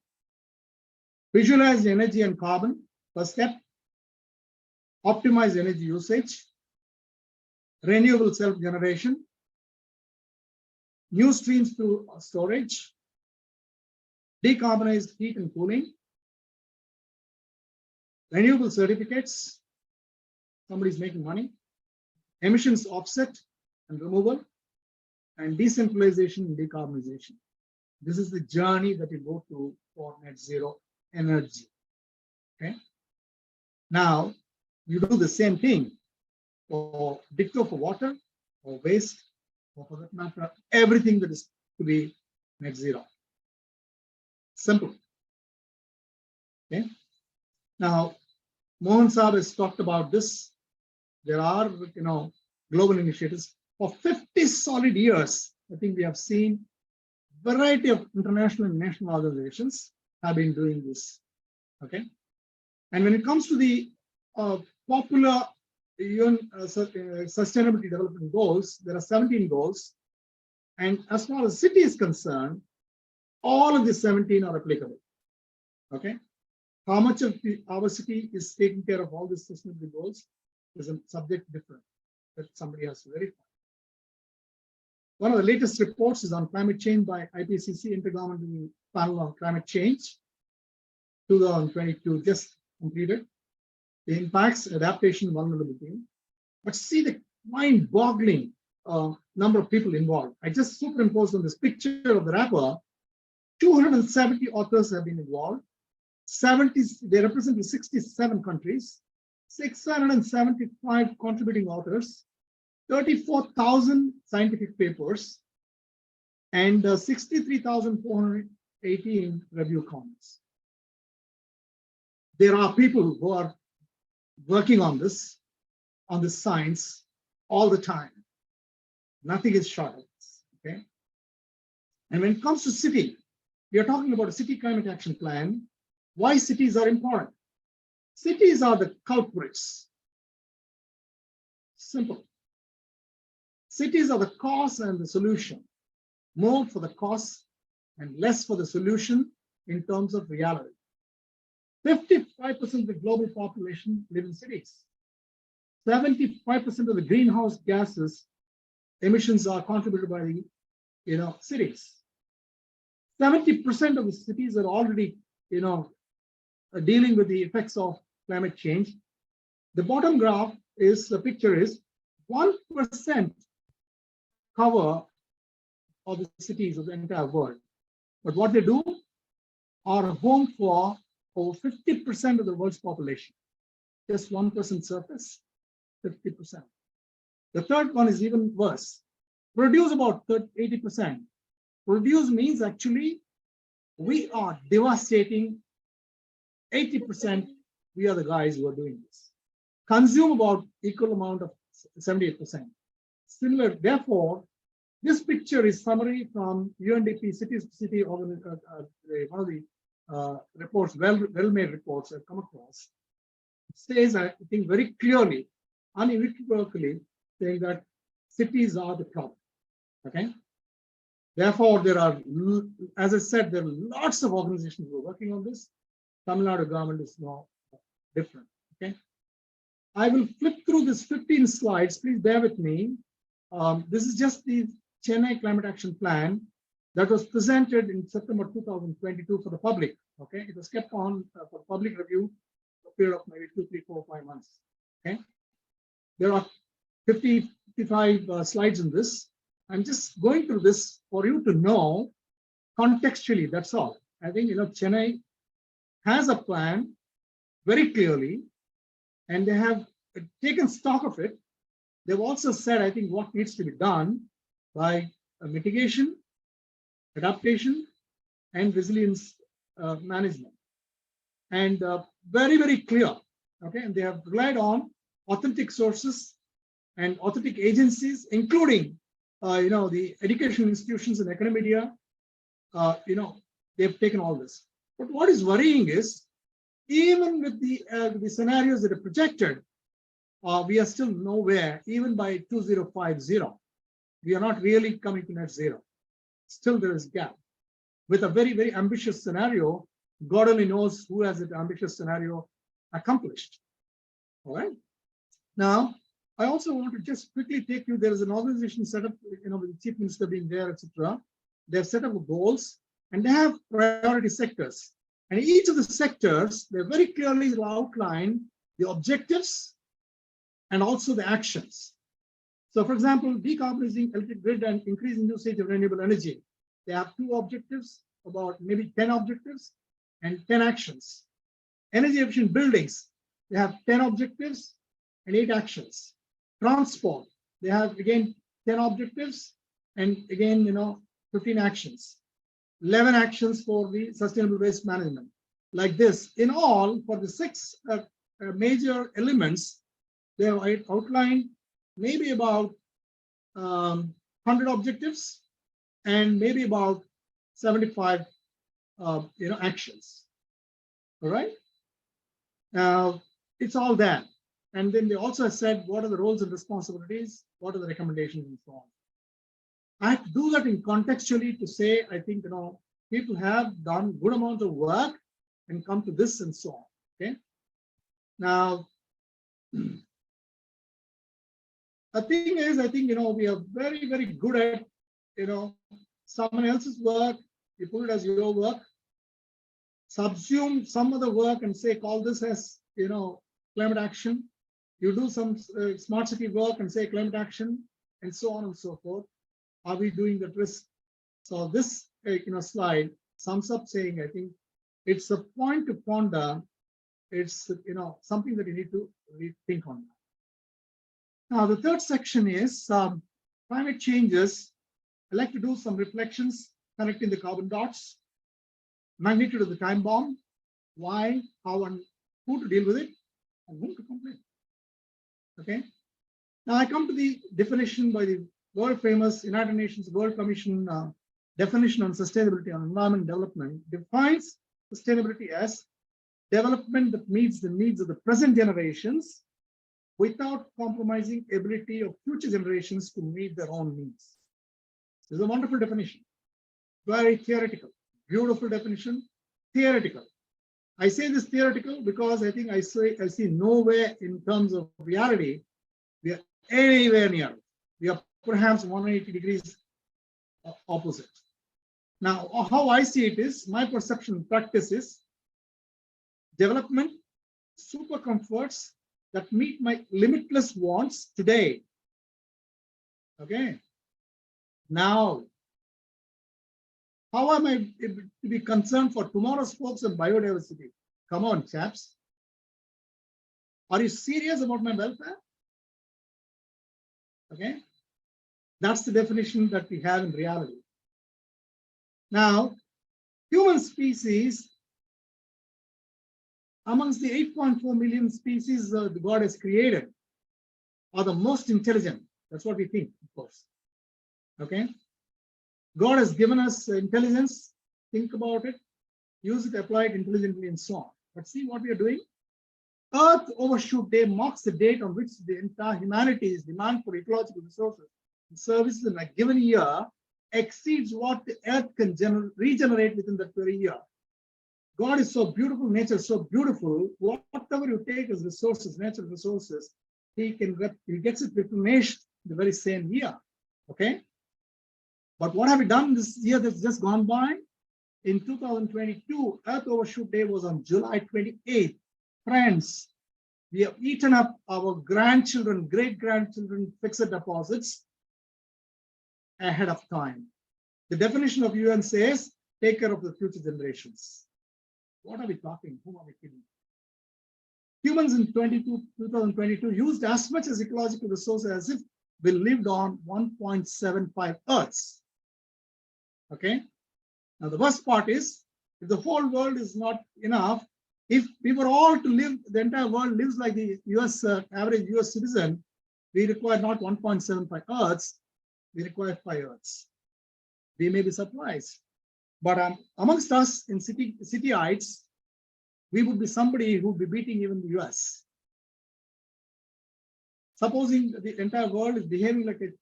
Visualize the energy and carbon, first step. Optimize energy usage. Renewable self-generation. New streams through storage. Decarbonize heat and cooling. Renewable certificates. Somebody's making money. Emissions offset and removal. And decentralization and decarbonization. This is the journey that you go through for net zero energy. Okay. Now, you do the same thing for ditto for water or waste, or for that matter, everything that is to be net zero. Simple. Okay. Now, Mohan Saab has talked about this. There are, global initiatives. For 50 solid years, I think we have seen a variety of international and national organizations have been doing this. Okay. And when it comes to the popular UN Sustainability Development Goals, there are 17 goals. And as far as city is concerned, all of the 17 are applicable. Okay. How much of our city is taking care of all these sustainability goals is a subject different that somebody has to verify. One of the latest reports is on climate change by IPCC, Intergovernmental Panel on Climate Change, 2022, just completed. The impacts, adaptation, vulnerability. But see the mind-boggling number of people involved. I just superimposed on this picture of the rapper. 270 authors have been involved. They represent 67 countries. 675 contributing authors. 34,000 scientific papers. And 63,418 review comments. There are people who are working on this science all the time. Nothing is short of this, okay? And when it comes to city, we are talking about a city climate action plan. Why cities are important? Cities are the culprits. Simple. Cities are the cause and the solution. More for the cause and less for the solution in terms of reality. 55% of the global population live in cities. 75% of the greenhouse gases emissions are contributed by the cities. 70% of the cities are already dealing with the effects of climate change. The bottom graph is the picture is 1% cover of the cities of the entire world. But what they do are a home for over 50% of the world's population. Just 1% surface, 50%. The third one is even worse. Produce about 80%. Produce means actually we are devastating 80%. We are the guys who are doing this. Consume about equal amount of 78%. Similar, therefore, this picture is summary from UNDP City one of the reports, well-made reports I've come across. It says, I think, very clearly, unequivocally, saying that cities are the problem. Okay. Therefore, there are, as I said, there are lots of organizations who are working on this. Tamil Nadu government is now different. Okay. I will flip through this 15 slides. Please bear with me. This is just the Chennai Climate Action Plan that was presented in September 2022 for the public. Okay, it was kept on for public review for a period of maybe 2, 3, 4, 5 months. Okay, there are 55 slides in this. I'm just going through this for you to know contextually. That's all. I think Chennai has a plan very clearly, and they have taken stock of it. They've also said, I think, what needs to be done by mitigation, adaptation, and resilience management. And very, very clear. Okay, and they have relied on authentic sources and authentic agencies, including the education institutions and academia. They've taken all this. But what is worrying is, even with the scenarios that are projected, we are still nowhere. Even by 2050, we are not really coming to net zero. Still there is gap. With a very, very ambitious scenario, God only knows who has that ambitious scenario accomplished. All right. Now, I also want to just quickly take you, there is an organization set up, with the chief minister being there, etc. They've set up goals and they have priority sectors. And each of the sectors, they very clearly outline the objectives and also the actions. So for example, decarbonizing electric grid and increasing usage of renewable energy. They have 2 objectives, about maybe 10 objectives and 10 actions. Energy efficient buildings, they have 10 objectives and 8 actions. Transport, they have again 10 objectives and again 15 actions. 11 actions for the sustainable waste management. Like this, in all, for the 6 major elements, they have outlined maybe about 100 objectives and maybe about 75 actions. All right. Now it's all there. And then they also said what are the roles and responsibilities, what are the recommendations, and so on. I have to do that in contextually to say, I think people have done good amount of work and come to this and so on. Okay. Now the thing is, I think we are very, very good at someone else's work, you put it as your work, subsume some of the work and say, call this as climate action. You do some smart city work and say climate action, and so on and so forth. Are we doing the risk? So this slide sums up saying, I think it's a point to ponder. It's something that you need to rethink on. Now the third section is climate changes. I'd like to do some reflections connecting the carbon dots, magnitude of the time bomb, why, how, and who to deal with it, and whom to complain. Okay. Now I come to the definition by the world famous United Nations World Commission definition on sustainability and environment development. Defines sustainability as development that meets the needs of the present generations without compromising ability of future generations to meet their own needs. This is a wonderful definition, very theoretical, beautiful definition, theoretical. I say this theoretical because I think I see nowhere in terms of reality we are anywhere near it. We are perhaps 180 degrees opposite. Now, how I see it is, my perception and practice is development, super comforts that meet my limitless wants today. Okay. Now, how am I to be concerned for tomorrow's folks and biodiversity? Come on, chaps. Are you serious about my welfare? Okay. That's the definition that we have in reality. Now, human species, amongst the 8.4 million species God has created, are the most intelligent. That's what we think, of course. Okay. God has given us intelligence, think about it, use it, apply it intelligently, and so on. But see what we are doing? Earth Overshoot Day marks the date on which the entire humanity's demand for ecological resources and services in a given year exceeds what the earth can regenerate within that very year. God is so beautiful, nature is so beautiful, whatever you take as resources, natural resources, he gets it replenished the very same year. Okay? But what have we done this year that's just gone by? In 2022, Earth Overshoot Day was on July 28th. Friends, we have eaten up our grandchildren, great-grandchildren fixed deposits ahead of time. The definition of UN says, take care of the future generations. What are we talking? Whom are we kidding? Humans in 2022 used as much as ecological resources as if we lived on 1.75 Earths. Okay. Now the worst part is, if the whole world is not enough, if we were all to live, the entire world lives like the US average US citizen, we require not 1.75 Earths, we require 5 Earths. We may be surprised, but amongst us in cityites, we would be somebody who would be beating even the US. Supposing the entire world is behaving like a,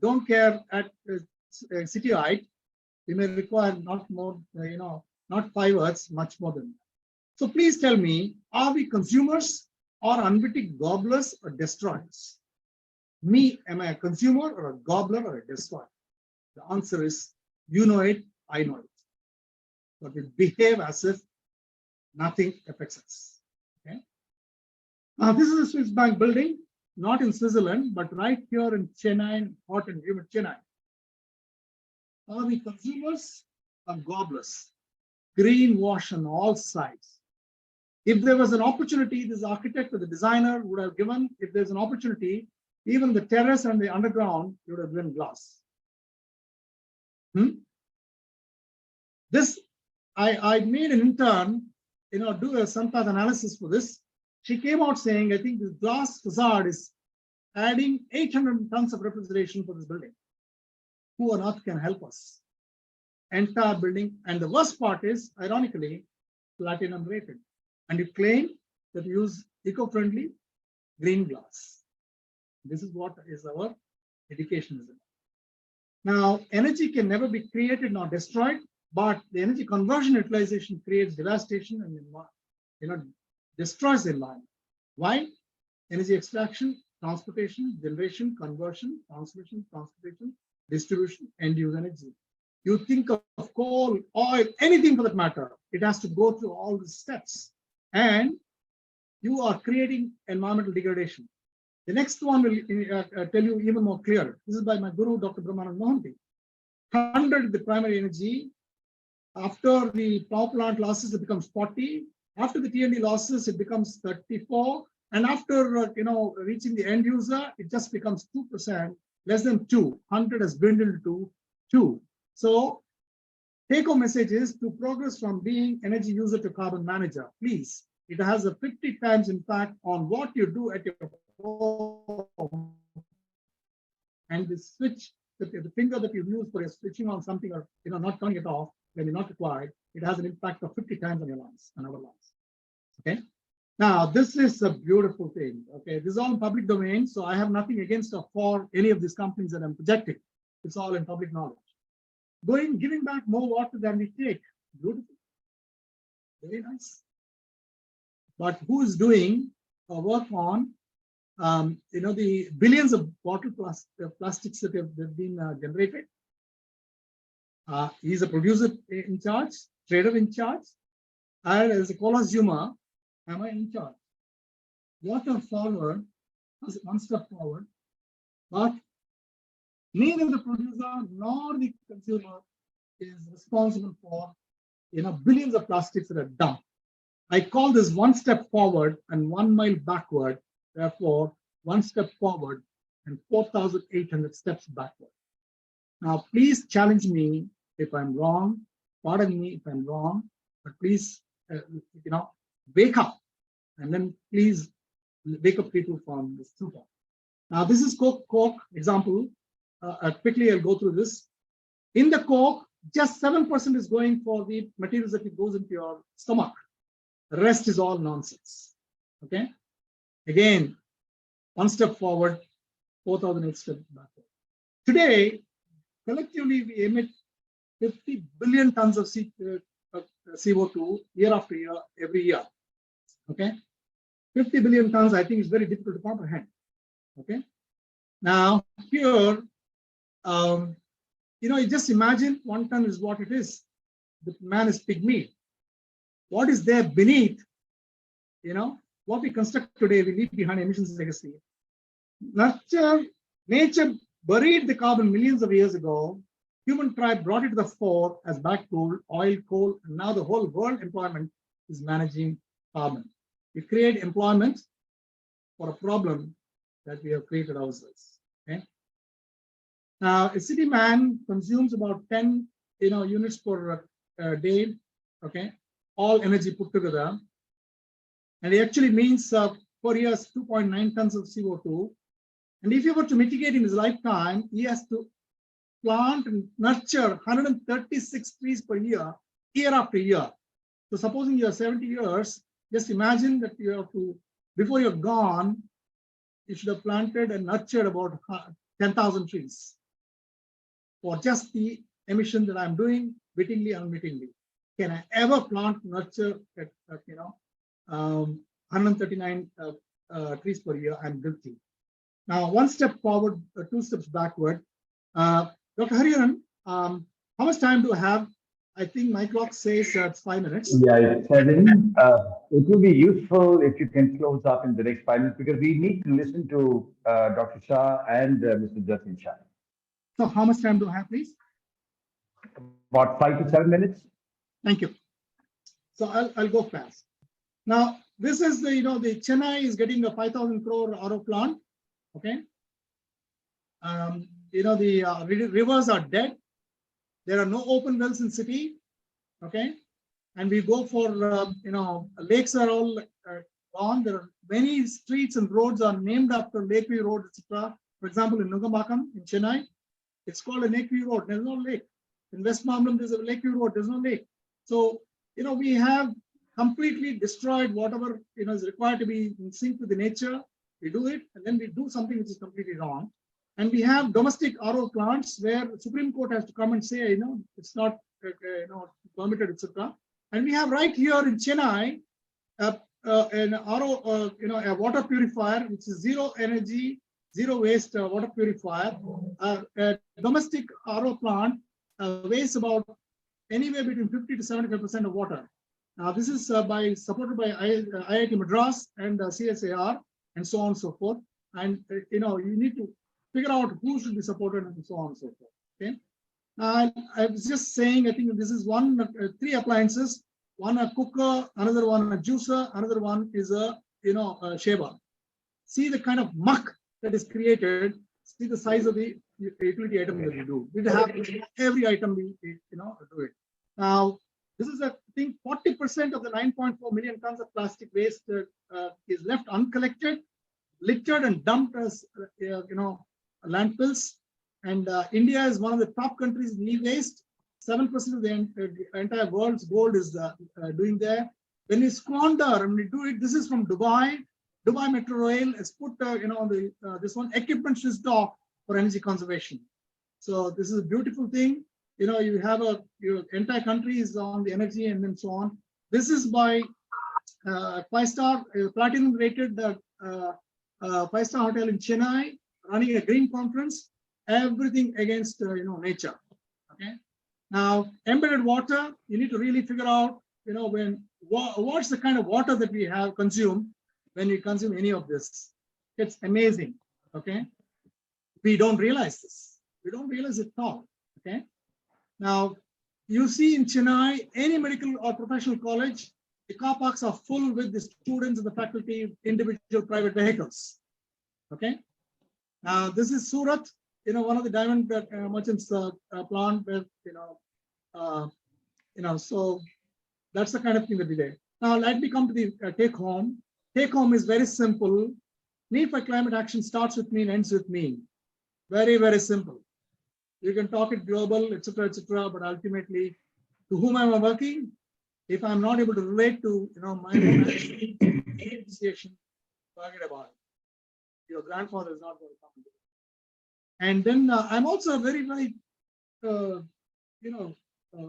don't care at citywide, we may require not more, not 5 Earths, much more than that. So please tell me, are we consumers or unwitting gobblers or destroyers? Me, am I a consumer or a gobbler or a destroyer? The answer is, you know it, I know it. But we behave as if nothing affects us. Okay. This is a Swiss bank building, not in Switzerland, but right here in Chennai, hot and humid Chennai. Are we consumers or gobblers? Greenwash on all sides. If there was an opportunity, this architect or the designer would have given, if there's an opportunity, even the terrace and the underground, you would have given glass. This, I made an intern, do some path analysis for this. She came out saying, I think this glass facade is adding 800 tons of refrigeration for this building. Who on earth can help us? Entire building. And the worst part is, ironically, platinum rated. And you claim that you use eco-friendly green glass. This is what is our education. Now, energy can never be created nor destroyed, but the energy conversion utilization creates devastation and destroys the environment. Why? Energy extraction, transportation, generation, conversion, transmission, transportation, distribution, end use energy. You think of coal, oil, anything for that matter, it has to go through all these steps. And you are creating environmental degradation. The next one will tell you even more clear. This is by my guru, Dr. Brahmanand Mohan Reddy. 100 the primary energy. After the power plant losses, it becomes 40. After the T&D losses, it becomes 34. And after reaching the end user, it just becomes 2%, less than 2. 100 has dwindled to 2. So take-home message is to progress from being energy user to carbon manager. Please, it has a 50 times impact on what you do at your home. And the switch, the finger that you use for switching on something or not turning it off when you're not required, it has an impact of 50 times on your lives and our lives. Okay. Now, this is a beautiful thing. Okay, this is all in public domain, so I have nothing against or for any of these companies that I'm projecting. It's all in public knowledge. Giving back more water than we take. Beautiful. Very nice. But who is doing work on the billions of bottle plastics that have been generated? He's a producer in charge, trader in charge, and as a consumer, am I in charge? Water forward, one step forward, but neither the producer nor the consumer is responsible for billions of plastics that are dumped. I call this one step forward and 1 mile backward. Therefore, one step forward and 4,800 steps backward. Now, please challenge me if I'm wrong. Pardon me if I'm wrong, but please, wake up, and then please wake up people from this stupor. Now, this is Coke example. Quickly, I'll go through this. In the Coke, just 7% is going for the materials that it goes into your stomach. The rest is all nonsense. Okay. Again, one step forward, 4,008 steps backward. Today, collectively, we emit 50 billion tons of CO2 year after year, every year. Okay. 50 billion tons, I think, is very difficult to comprehend. Okay. Now, here, you just imagine 1 ton is what it is. The man is pygmy. What is there beneath? What we construct today, we leave behind emissions legacy. Nature buried the carbon millions of years ago. Human tribe brought it to the fore as black coal, oil, coal, and now the whole world employment is managing carbon. We create employment for a problem that we have created ourselves. Okay. Now, a city man consumes about 10 units per day. Okay, all energy put together, and it actually means per year 2.9 tons of CO2. And if you were to mitigate in his lifetime, he has to plant and nurture 136 trees per year, year after year. So supposing you are 70 years, just imagine that you have to, before you're gone, you should have planted and nurtured about 10,000 trees. for just the emission that I'm doing, wittingly, unwittingly. Can I ever plant, nurture, 139 trees per year? I'm guilty. Now, one step forward, two steps backward. Dr. Hariharan, how much time do I have? I think my clock says it's 5 minutes. Yeah, it's 7. It will be useful if you can close up in the next 5 minutes because we need to listen to Dr. Shah and Mr. Jatin Shah. So how much time do I have, please? About 5 to 7 minutes. Thank you. So I'll go fast. Now, this is the, the Chennai is getting a 5,000 crore RO plant. Okay. The rivers are dead. There are no open wells in city. Okay. And we go for, lakes are all gone. There are many streets and roads are named after Lakeview Road, etc. For example, in Nugambakam, in Chennai, it's called a Lakeview Road. There's no lake. In West Mamlam, there's a Lakeview Road. There's no lake. So, we have completely destroyed whatever, is required to be in sync with the nature. We do it, and then we do something which is completely wrong. And we have domestic RO plants where the Supreme Court has to come and say, it's not, permitted, etc. And we have right here in Chennai, an RO, a water purifier, which is zero energy, zero waste water purifier. A domestic RO plant wastes about anywhere between 50 to 75% of water. Now, this is supported by IIT Madras and CSIR and so on and so forth. And, you need to figure out who should be supported and so on and so forth. Okay. I was just saying, I think this is three appliances, one a cooker, another one a juicer, another one is a shaver. See the kind of muck that is created. See the size of the utility item that we do. We have every item we do it. Now, this is I think 40% of the 9.4 million tons of plastic waste is left uncollected, littered and dumped as landfills. And India is one of the top countries in e-waste. 7% of the entire world's gold is doing there. When we squander and we do it, this is from Dubai. Dubai Metro Rail has put this one equipment stock for energy conservation. So this is a beautiful thing. You have your entire country is on the energy and then so on. This is by 5-star platinum rated 5-star hotel in Chennai, running a green conference. Everything against nature. Okay. Now, embedded water, you need to really figure out what's the kind of water that we have consumed when we consume any of this. It's amazing. Okay. We don't realize this. We don't realize it at all. Okay. Now, you see in Chennai, any medical or professional college, the car parks are full with the students and the faculty, individual private vehicles. Okay. Now, this is Surat, one of the diamond merchants plant where, so that's the kind of thing that we did. Now, let me come to the take home. Take home is very simple. Need for climate action starts with me and ends with me. Very, very simple. You can talk it global, etc., but ultimately, to whom am I working? If I'm not able to relate to, my own association, forget about it. Your grandfather is not going to come to it. And then I'm also very, very,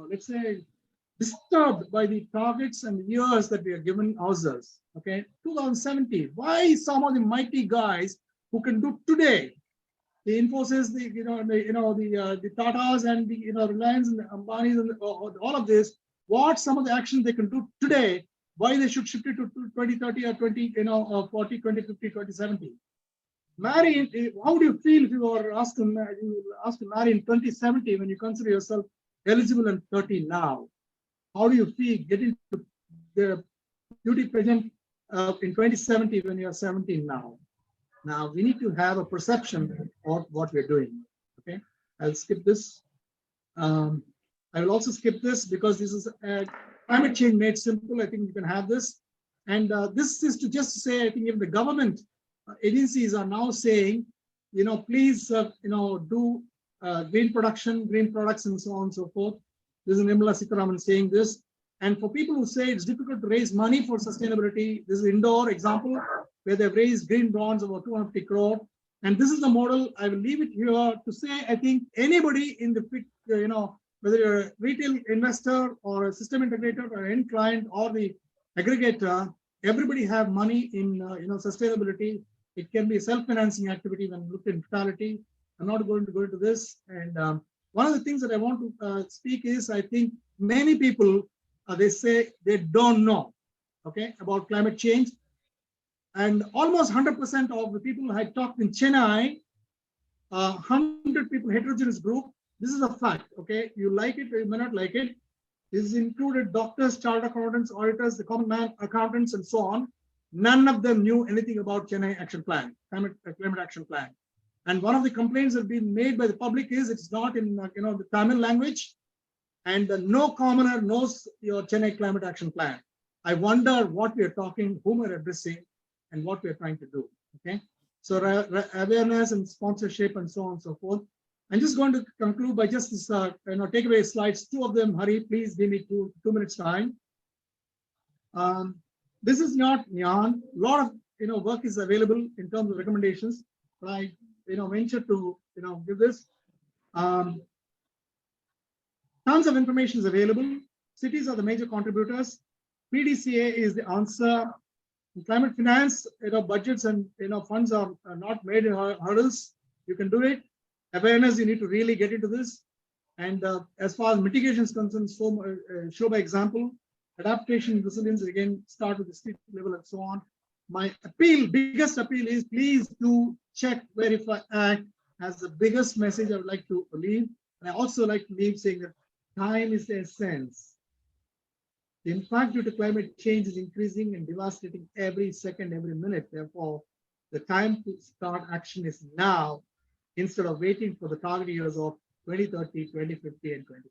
let's say, disturbed by the targets and years that we are given ourselves. Okay, 2070. Why some of the mighty guys who can do today? The Infosys, the Tatas and the Reliance and the Ambanis and all of this. What some of the actions they can do today? Why they should shift it to 2030 or 40, 2050, 2070? Marry, how do you feel if you are asked to marry in 2070 when you consider yourself eligible and 30 now? How do you feel getting to the beauty pageant in 2070 when you are 17 now? Now we need to have a perception of what we're doing. Okay, I'll skip this. I will also skip this because this is climate change made simple. I think you can have this. And this is to just say, I think if the government agencies are now saying, please, do green production, green products, and so on and so forth. This is Nirmala Sitharaman saying this. And for people who say it's difficult to raise money for sustainability, this is Indore example where they've raised green bonds over 250 crore. And this is the model. I will leave it here to say, I think anybody in the, whether you're a retail investor or a system integrator or end client or the aggregator, everybody have money in, sustainability. It can be a self-financing activity when looked in totality. I'm not going to go into this. And one of the things that I want to speak is, I think many people, they say they don't know, okay, about climate change. And almost 100% of the people I talked in Chennai, 100 people, heterogeneous group, this is a fact, okay? You like it or you may not like it. This included doctors, chartered accountants, auditors, the common man, accountants, and so on. None of them knew anything about Chennai Action Plan, climate action plan. And one of the complaints that have been made by the public is it's not in the Tamil language, and no commoner knows your Chennai climate action plan. I wonder what we are talking, whom we're addressing, and what we're trying to do. Okay, so awareness and sponsorship and so on and so forth. I'm just going to conclude by just this, takeaway slides. Two of them, Hari, please give me two minutes time. This is not Nyan. A lot of work is available in terms of recommendations, but I venture to give this. Tons of information is available. Cities are the major contributors. PDCA is the answer. In climate finance, budgets and funds are not made in hurdles. You can do it. Awareness, you need to really get into this. And as far as mitigation is concerned, show by example. Adaptation, resilience, again, start with the street level and so on. My appeal, biggest appeal is please do check, verify, act as the biggest message I would like to leave. And I also like to leave saying that time is the essence. The impact due to climate change is increasing and devastating every second, every minute. Therefore, the time to start action is now instead of waiting for the target years of 2030, 2050, and 2060.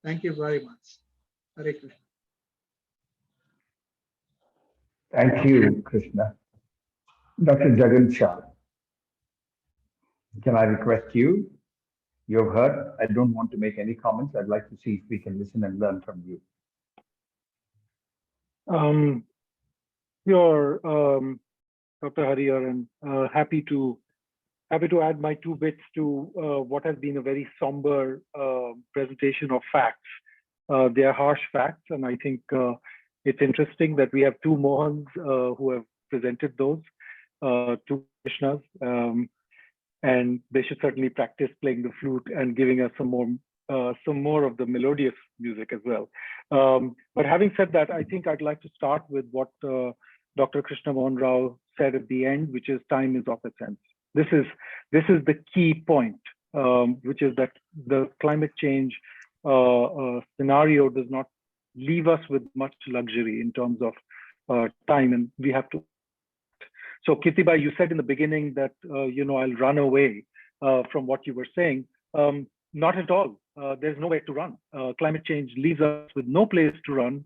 Thank you very much. Hare Krishna. Thank you, Krishna. Dr. Jagan Shah, can I request you? You've heard. I don't want to make any comments. I'd like to see if we can listen and learn from you. Dr. Hariharan, happy to add my 2 bits to what has been a very somber presentation of facts. They are harsh facts, and I think it's interesting that we have 2 Mohans who have presented those, 2 Krishnas, and they should certainly practice playing the flute and giving us some more of the melodious music as well. But having said that, I think I'd like to start with what Dr. Krishna Mohan Rao said at the end, which is time is of essence. This is the key point, which is that the climate change scenario does not leave us with much luxury in terms of time, and we have to. So Kirtibai, you said in the beginning that I'll run away from what you were saying. Not at all. There's nowhere to run. Climate change leaves us with no place to run.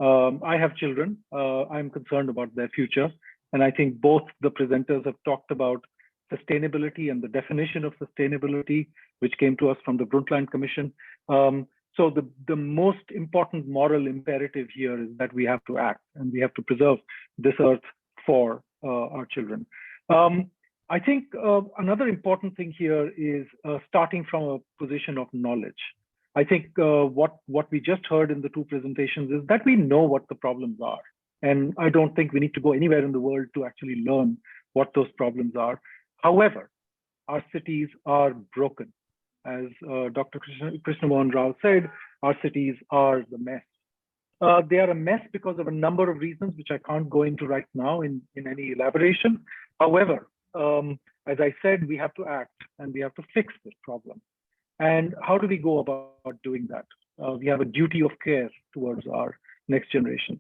I have children. I'm concerned about their future. And I think both the presenters have talked about sustainability and the definition of sustainability, which came to us from the Brundtland Commission. So the most important moral imperative here is that we have to act and we have to preserve this earth for our children. I think another important thing here is starting from a position of knowledge. I think what we just heard in the 2 presentations is that we know what the problems are. And I don't think we need to go anywhere in the world to actually learn what those problems are. However, our cities are broken. As Dr. Krishna Mohan Rao said, our cities are the mess. They are a mess because of a number of reasons, which I can't go into right now in any elaboration. However, as I said, we have to act and we have to fix this problem. And how do we go about doing that? We have a duty of care towards our next generations.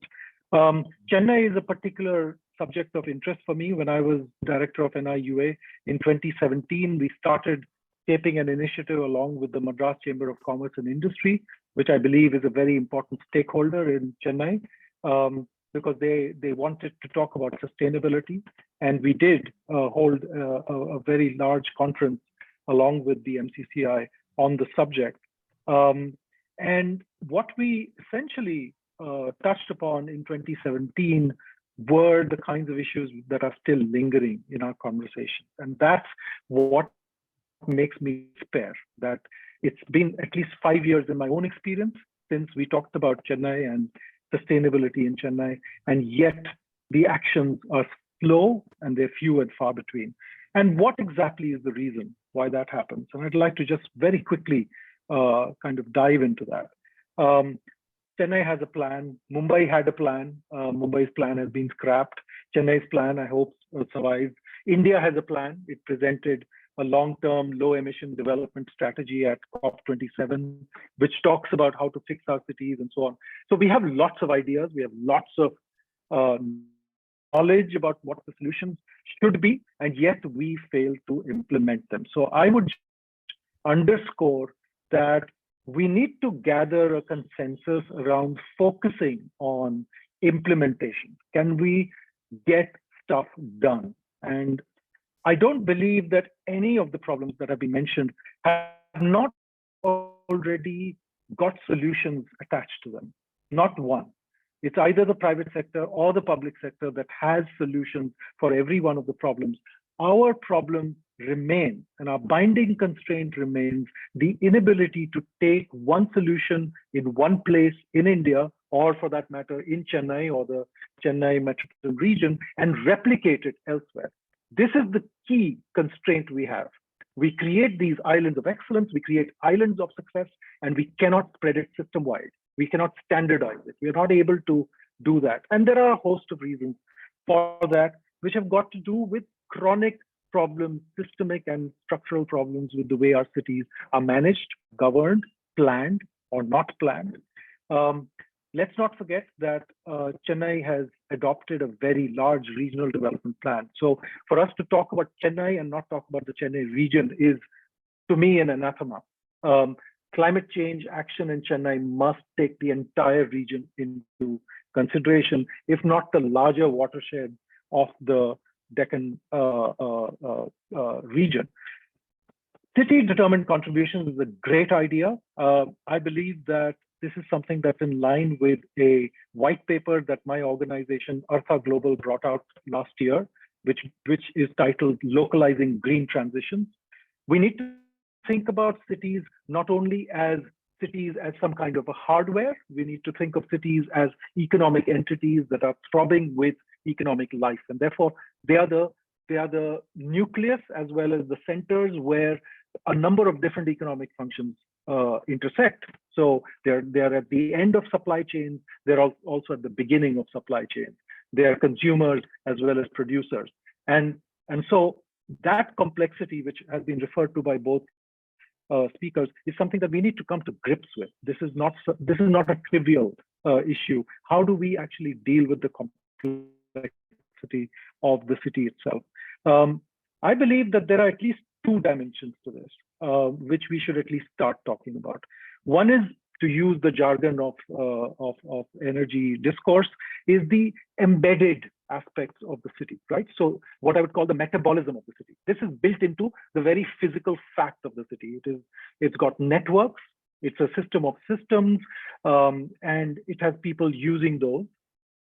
Chennai is a particular subject of interest for me. When I was director of NIUA in 2017, we started shaping an initiative along with the Madras Chamber of Commerce and Industry, which I believe is a very important stakeholder in Chennai, because they wanted to talk about sustainability. And we did hold a very large conference along with the MCCI on the subject. And what we essentially touched upon in 2017 were the kinds of issues that are still lingering in our conversation. And that's what makes me despair, that it's been at least 5 years in my own experience since we talked about Chennai and sustainability in Chennai, and yet the actions are slow and they're few and far between. And what exactly is the reason why that happens? And I'd like to just very quickly kind of dive into that. Chennai has a plan. Mumbai had a plan. Mumbai's plan has been scrapped. Chennai's plan, I hope, survives. India has a plan. It presented a long-term low-emission development strategy at COP27, which talks about how to fix our cities and so on. So we have lots of ideas. We have lots of knowledge about what the solutions should be, and yet we fail to implement them. So I would underscore that we need to gather a consensus around focusing on implementation. Can we get stuff done? And I don't believe that any of the problems that have been mentioned have not already got solutions attached to them. Not one. It's either the private sector or the public sector that has solutions for every one of the problems. Our problem remains, and our binding constraint remains, the inability to take one solution in one place in India, or for that matter, in Chennai or the Chennai metropolitan region, and replicate it elsewhere. This is the key constraint we have. We create these islands of excellence, we create islands of success, and we cannot spread it system-wide. We cannot standardize it. We are not able to do that. And there are a host of reasons for that, which have got to do with chronic problems, systemic and structural problems with the way our cities are managed, governed, planned, or not planned. Let's not forget that Chennai has adopted a very large regional development plan. So for us to talk about Chennai and not talk about the Chennai region is, to me, an anathema. Climate change action in Chennai must take the entire region into consideration, if not the larger watershed of the Deccan region. City-determined contributions is a great idea. I believe that this is something that's in line with a white paper that my organization, Artha Global, brought out last year, which is titled Localizing Green Transitions. We need to think about cities not only as cities as some kind of a hardware. We need to think of cities as economic entities that are throbbing with economic life, and therefore they are the nucleus as well as the centers where a number of different economic functions intersect. So they're at the end of supply chains. They're also at the beginning of supply chains. They are consumers as well as producers, and so that complexity, which has been referred to by both speakers, is something that we need to come to grips with. This is not a trivial issue. How do we actually deal with the complexity of the city itself? I believe that there are at least two dimensions to this, which we should at least start talking about. One is, to use the jargon of energy discourse, is the embedded aspects of the city, right? So what I would call the metabolism of the city. This is built into the very physical fact of the city. It's got networks, it's a system of systems, and it has people using those.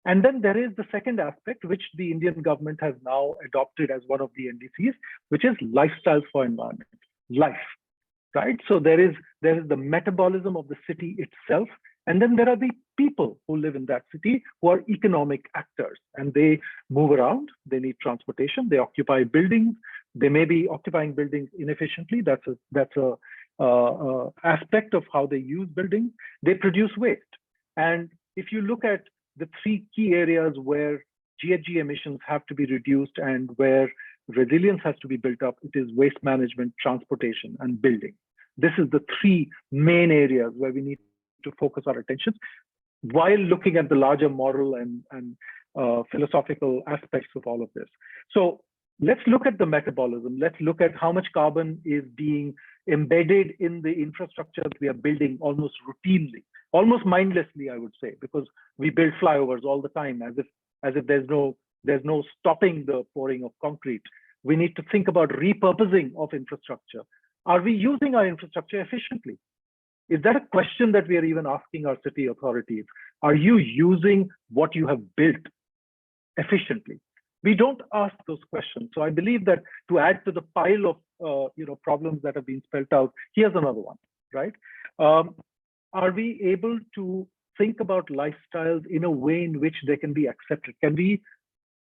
And then there is the second aspect, which the Indian government has now adopted as one of the NDCs, which is lifestyles for environment, life, right? So there is the metabolism of the city itself, and then there are the people who live in that city who are economic actors, and they move around, they need transportation, they occupy buildings, they may be occupying buildings inefficiently, that's a aspect of how they use buildings, they produce waste. And if you look at the three key areas where GHG emissions have to be reduced and where resilience has to be built up, it is waste management, transportation, and building. This is the three main areas where we need to focus our attention while looking at the larger moral and philosophical aspects of all of this. So let's look at the metabolism. Let's look at how much carbon is being embedded in the infrastructure that we are building almost routinely, almost mindlessly, I would say, because we build flyovers all the time as if there's no stopping the pouring of concrete. We need to think about repurposing of infrastructure. Are we using our infrastructure efficiently? Is that a question that we are even asking our city authorities? Are you using what you have built efficiently? We don't ask those questions. So I believe that to add to the pile of problems that have been spelled out, here's another one, right? Are we able to think about lifestyles in a way in which they can be accepted? Can we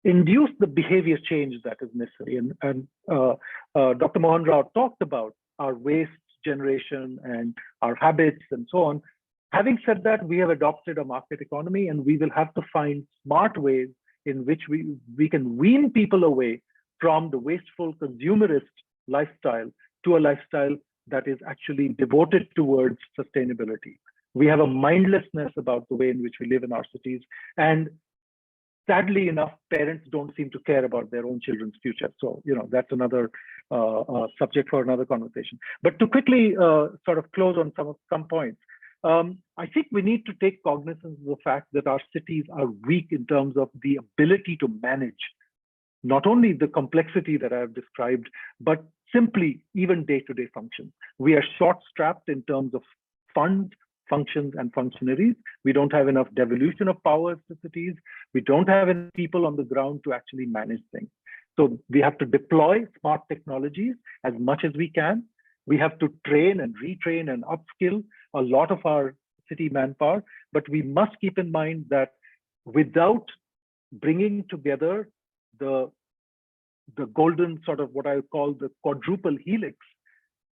induce the behavior change that is necessary? And Dr. Mohan Rao talked about our waste generation and our habits and so on. Having said that, we have adopted a market economy, and we will have to find smart ways in which we can wean people away from the wasteful consumerist lifestyle to a lifestyle that is actually devoted towards sustainability. We have a mindlessness about the way in which we live in our cities. And sadly enough, parents don't seem to care about their own children's future. So, that's another subject for another conversation. But to quickly sort of close on some points, I think we need to take cognizance of the fact that our cities are weak in terms of the ability to manage not only the complexity that I have described, but simply even day-to-day functions. We are short-strapped in terms of funds, functions, and functionaries. We don't have enough devolution of powers to cities. We don't have enough people on the ground to actually manage things. So we have to deploy smart technologies as much as we can. We have to train and retrain and upskill a lot of our city manpower, but we must keep in mind that without bringing together the golden sort of what I would call the quadruple helix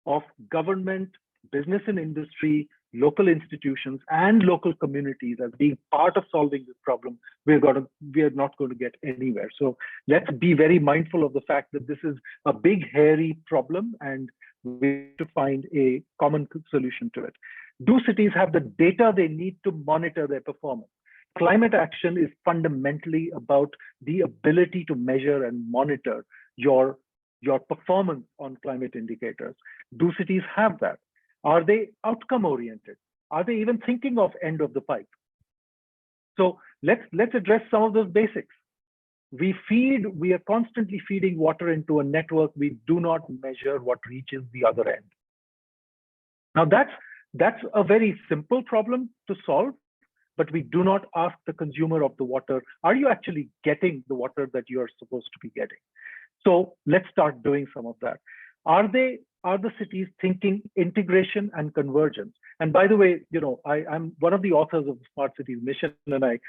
of government, business and industry, local institutions, and local communities as being part of solving this problem, we are not going to get anywhere. So let's be very mindful of the fact that this is a big, hairy problem, and we have to find a common solution to it. Do cities have the data they need to monitor their performance? Climate action is fundamentally about the ability to measure and monitor your performance on climate indicators. Do cities have that? Are they outcome oriented? Are they even thinking of end of the pipe? So let's address some of those basics. We are constantly feeding water into a network. We do not measure what reaches the other end. Now that's a very simple problem to solve, but we do not ask the consumer of the water, are you actually getting the water that you are supposed to be getting? So let's start doing some of that. Are the cities thinking integration and convergence? And by the way, I'm one of the authors of the Smart Cities Mission, and I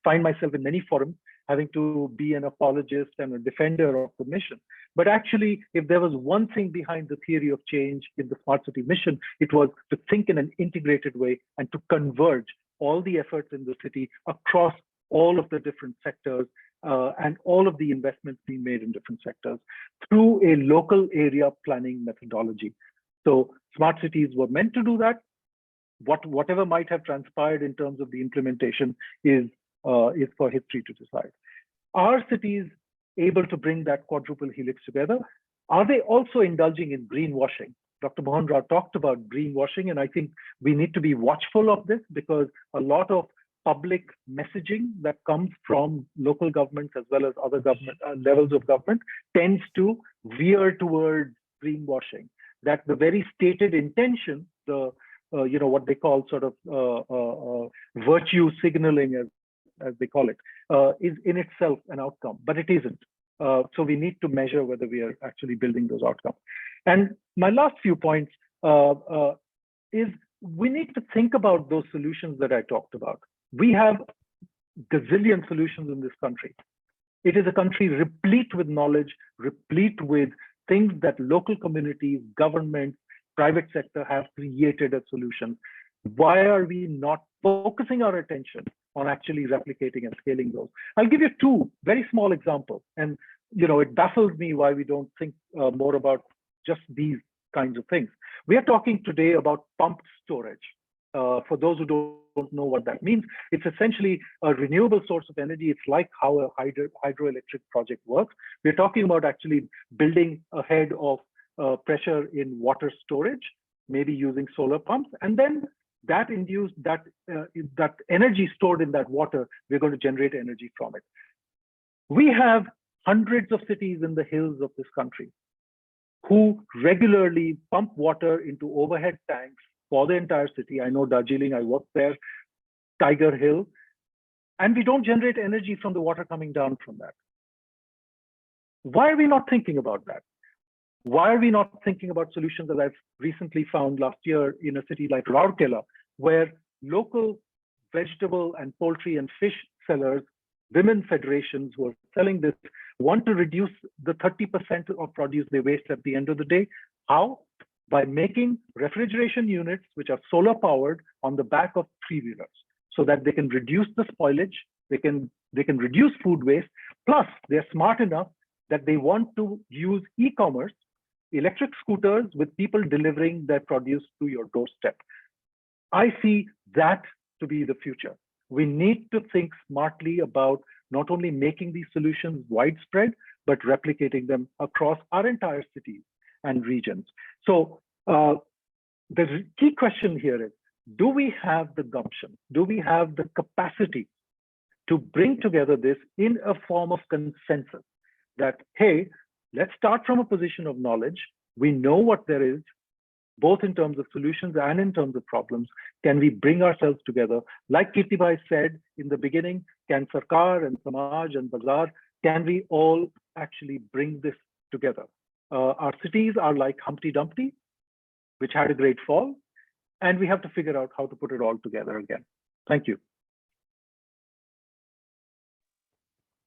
find myself in many forums having to be an apologist and a defender of the mission. But actually, if there was one thing behind the theory of change in the Smart City Mission, it was to think in an integrated way and to converge all the efforts in the city across all of the different sectors and all of the investments being made in different sectors through a local area planning methodology. So smart cities were meant to do that. Whatever might have transpired in terms of the implementation is for history to decide. Are cities able to bring that quadruple helix together? Are they also indulging in greenwashing? Dr. Mohan Rao talked about greenwashing, and I think we need to be watchful of this because a lot of public messaging that comes from local governments as well as other government levels of government tends to veer towards greenwashing. That the very stated intention, what they call sort of virtue signaling, as they call it, is in itself an outcome, but it isn't. So we need to measure whether we are actually building those outcomes. And my last few points is we need to think about those solutions that I talked about. We have gazillion solutions in this country. It is a country replete with knowledge, replete with things that local communities, governments, private sector have created as solutions. Why are we not focusing our attention on actually replicating and scaling those? I'll give you two very small examples. And it baffles me why we don't think more about just these kinds of things. We are talking today about pumped storage. For those who don't know what that means, it's essentially a renewable source of energy. It's like how a hydroelectric project works. We're talking about actually building ahead of pressure in water storage, maybe using solar pumps, and then that energy stored in that water, we're going to generate energy from it. We have hundreds of cities in the hills of this country who regularly pump water into overhead tanks for the entire city. I know Darjeeling, I worked there, Tiger Hill. and we don't generate energy from the water coming down from that. Why are we not thinking about that? Why are we not thinking about solutions that I've recently found last year in a city like Rourkela, where local vegetable and poultry and fish sellers, women federations who are selling this, want to reduce the 30% of produce they waste at the end of the day? How? By making refrigeration units which are solar powered on the back of three-wheelers, so that they can reduce the spoilage, they can reduce food waste. Plus, they're smart enough that they want to use e-commerce, electric scooters with people delivering their produce to your doorstep. I see that to be the future. We need to think smartly about not only making these solutions widespread, but replicating them across our entire cities and regions. So the key question here is, do we have the gumption? Do we have the capacity to bring together this in a form of consensus that, hey, let's start from a position of knowledge. We know what there is, both in terms of solutions and in terms of problems. Can we bring ourselves together? Like Kirtibhai said in the beginning, can Sarkar and Samaj and Bazaar, can we all actually bring this together? Our cities are like Humpty Dumpty, which had a great fall, and we have to figure out how to put it all together again. Thank you.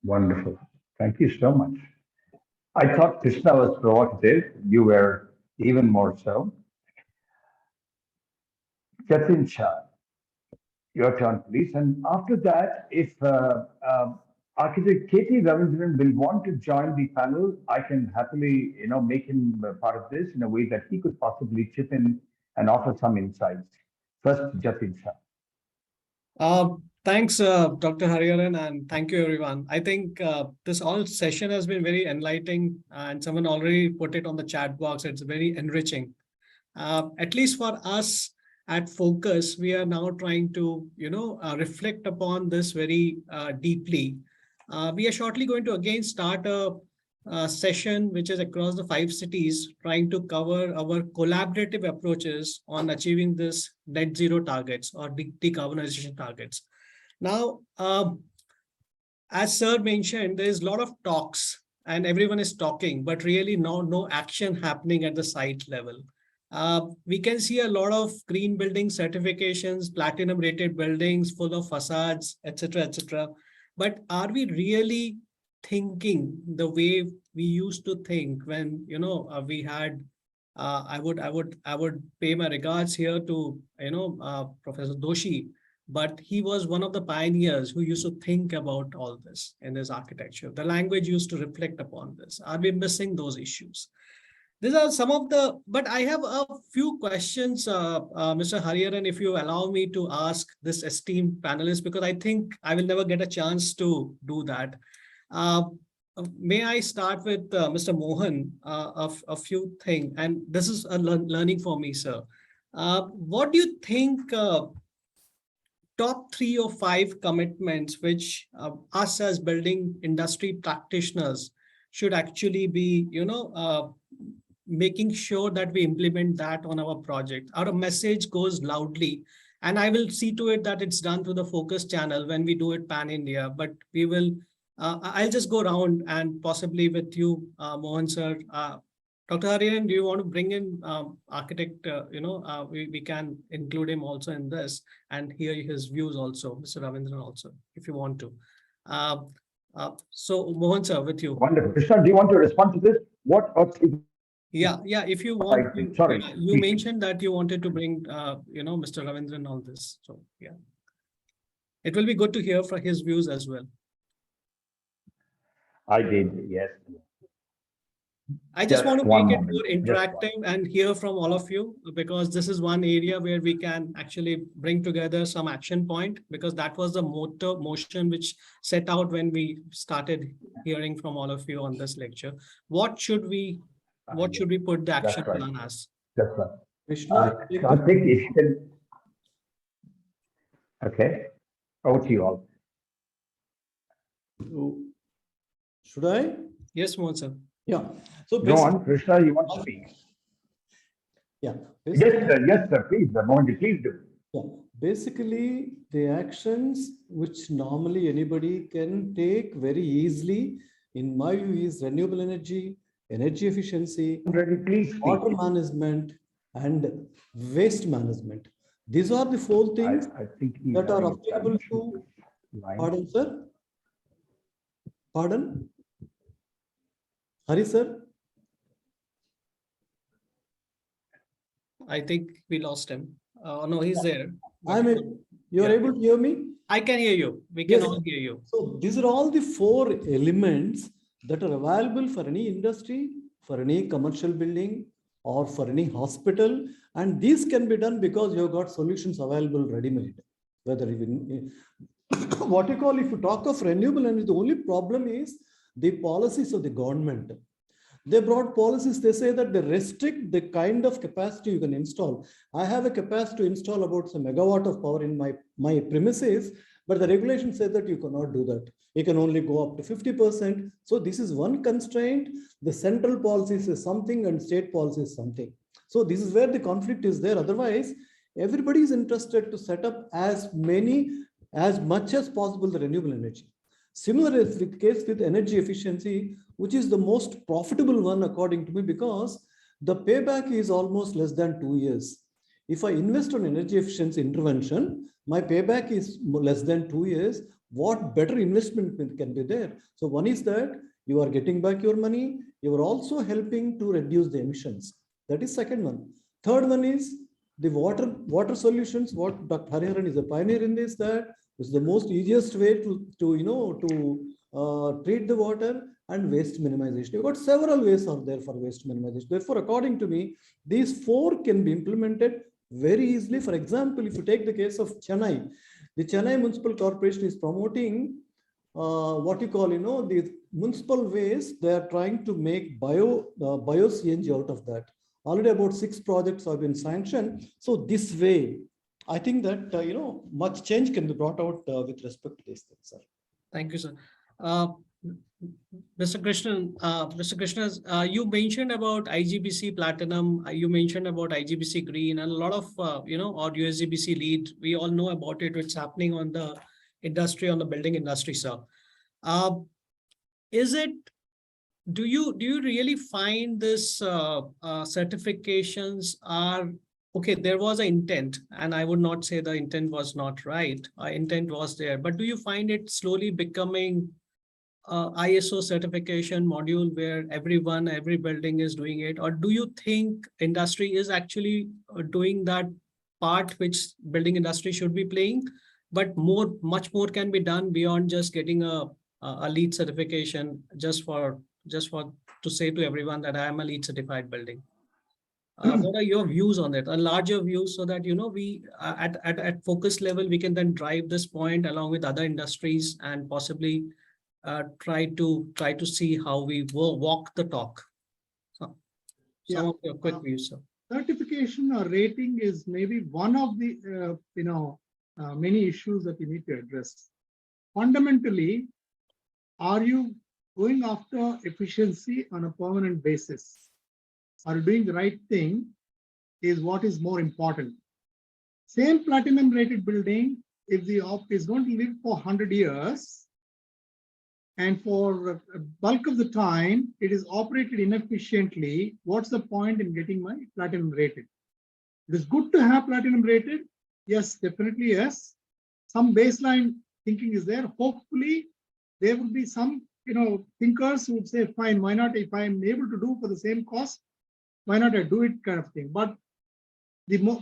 Wonderful. Thank you so much. I thought Krishna was provocative. You were even more so. Jatin Shah, your turn, please. And after that, if Architect K.T. Ravindran will want to join the panel, I can happily, make him part of this in a way that he could possibly chip in and offer some insights. First, Jatin Shah. Thanks, Dr. Hariharan, and thank you, everyone. I think this whole session has been very enlightening, and someone already put it on the chat box. It's very enriching. At least for us at Focus, we are now trying to, reflect upon this very deeply. We are shortly going to again start a session which is across the 5 cities, trying to cover our collaborative approaches on achieving this net zero targets or decarbonization targets. Now, as Sir mentioned, there is a lot of talks and everyone is talking, but really no action happening at the site level. We can see a lot of green building certifications, platinum rated buildings full of facades, etc., etc. But are we really thinking the way we used to think when, we had, I would pay my regards here to, Professor Doshi, but he was one of the pioneers who used to think about all this in his architecture. The language used to reflect upon this. Are we missing those issues? These are some of the, but I have a few questions, Mr. Hariharan, if you allow me to ask this esteemed panelist, because I think I will never get a chance to do that. May I start with Mr. Mohan, a few things, and this is a learning for me, sir. What do you think top 3 or 5 commitments which us as building industry practitioners should actually be, making sure that we implement that on our project? Our message goes loudly, and I will see to it that it's done through the Focus channel when we do it pan-India, but we will, I'll just go around and possibly with you, Mohan sir. Dr. Hariharan, do you want to bring in architect, we can include him also in this and hear his views also, Mr. Ravindran also, if you want to. So Mohan sir, with you. Wonderful. Krishna, do you want to respond to this? Yeah, if you want, sorry. You mentioned that you wanted to bring, Mr. Ravindran on this. So yeah, it will be good to hear from his views as well. I did, yes. I just want to make it more interactive and hear from all of you, because this is one area where we can actually bring together some action point, because that was the motion which set out when we started hearing from all of you on this lecture. What should we put the action plan as? That's right. Krishna, okay, over to you all. Should I? Yes, Mohan sir. Yeah. So go on, Krishna, you want to speak? Yeah. Yes, sir, please, Mohan, please do. Yeah. basically the actions which normally anybody can take very easily, in my view, is renewable energy, energy efficiency, Please speak. water management, and waste management. These are the four things I think he's that are having a applicable challenge to, with his line. pardon, sir? Pardon? Hari, sir? I think we lost him. No, he's there. but I mean, you are Yeah. able to hear me? I can hear you. We can Yes. all hear you. So these are all the four elements that are available for any industry, for any commercial building, or for any hospital. And these can be done because you have got solutions available ready-made. Whether even what you call, if you talk of renewable energy, the only problem is the policies of the government. They brought policies, they say that they restrict the kind of capacity you can install. I have a capacity to install about some megawatt of power in my premises, but the regulation says that you cannot do that. You can only go up to 50%. So this is one constraint. The central policy is something and state policy is something. So this is where the conflict is there. Otherwise, everybody is interested to set up as much as possible the renewable energy. Similar is the case with energy efficiency, which is the most profitable one according to me, because the payback is almost less than 2 years. If I invest on energy efficiency intervention, my payback is less than 2 years. What better investment can be there? So one is that you are getting back your money. You are also helping to reduce the emissions. That is second one. Third one is the water solutions. What Dr. Hariharan is a pioneer in this, that is the most easiest way to treat the water, and waste minimization. You've got several ways out there for waste minimization. Therefore, according to me, these four can be implemented very easily. For example, if you take the case of Chennai, the Chennai Municipal Corporation is promoting what you call, the municipal waste. They are trying to make bio CNG out of that. Already about 6 projects have been sanctioned. So this way, I think that, much change can be brought out with respect to these things, sir. Thank you, sir. Mr. Krishna, you mentioned about IGBC Platinum, you mentioned about IGBC Green, and a lot of, or USGBC LEED. We all know about it. It's happening on the industry, on the building industry, sir. Do you really find this certifications are, okay, there was an intent, and I would not say the intent was not right. Intent was there, but do you find it slowly becoming ISO certification module where every building is doing it? Or do you think industry is actually doing that part which building industry should be playing, but much more can be done beyond just getting a LEED certification just for to say to everyone that I am a LEED certified building? What are your views on that? A larger view, so that we at focus level we can then drive this point along with other industries and possibly try to see how we will walk the talk. So, some of your quick views, sir. Certification or rating is maybe one of the many issues that we need to address. Fundamentally, are you going after efficiency on a permanent basis? Are you doing the right thing? Is what is more important. Same platinum rated building, if the op is going to live for 100 years, and for a bulk of the time it is operated inefficiently, what's the point in getting my platinum rated? It is good to have platinum rated. Yes, definitely yes. Some baseline thinking is there. Hopefully there will be some thinkers who would say, fine, why not, if I am able to do for the same cost, why not I do it, kind of thing. But the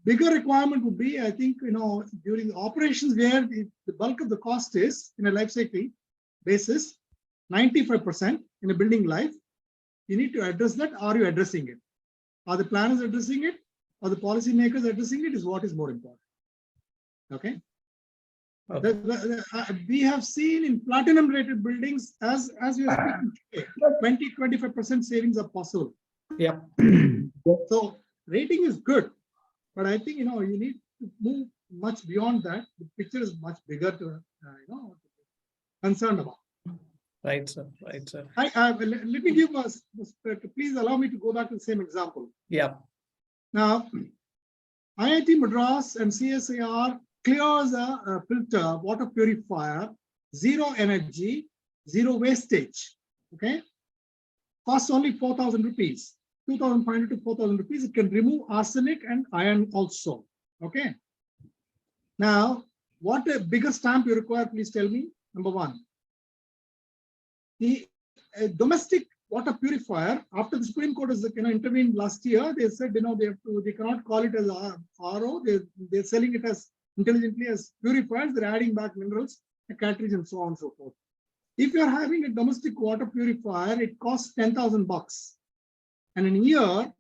bigger requirement would be, I think, during the operations where the bulk of the cost is in a life cycle basis, 95% in a building life, you need to address that. Are you addressing it? Are the planners addressing it? Are the policymakers addressing it? Is what is more important. Okay. We have seen in platinum rated buildings, as we are speaking, 20-25% savings are possible. Yeah. So rating is good, but I think you need to move much beyond that. The picture is much bigger to concerned about. Right, sir. Right, sir. Let me give us. Please allow me to go back to the same example. Yeah. Now, IIT Madras and CSIR clears a filter, water purifier, zero energy, zero wastage. Okay, costs only 4,000 rupees, 2,500 to 4,000 rupees. It can remove arsenic and iron also. Okay. Now, what a bigger stamp you require? Please tell me. Number one, the domestic water purifier. After the Supreme Court has intervened last year, they said they cannot call it as RO. They're selling it as intelligently as purifiers. They're adding back minerals, cartridge, and so on and so forth. If you're having a domestic water purifier, it costs 10,000 bucks, and in a year,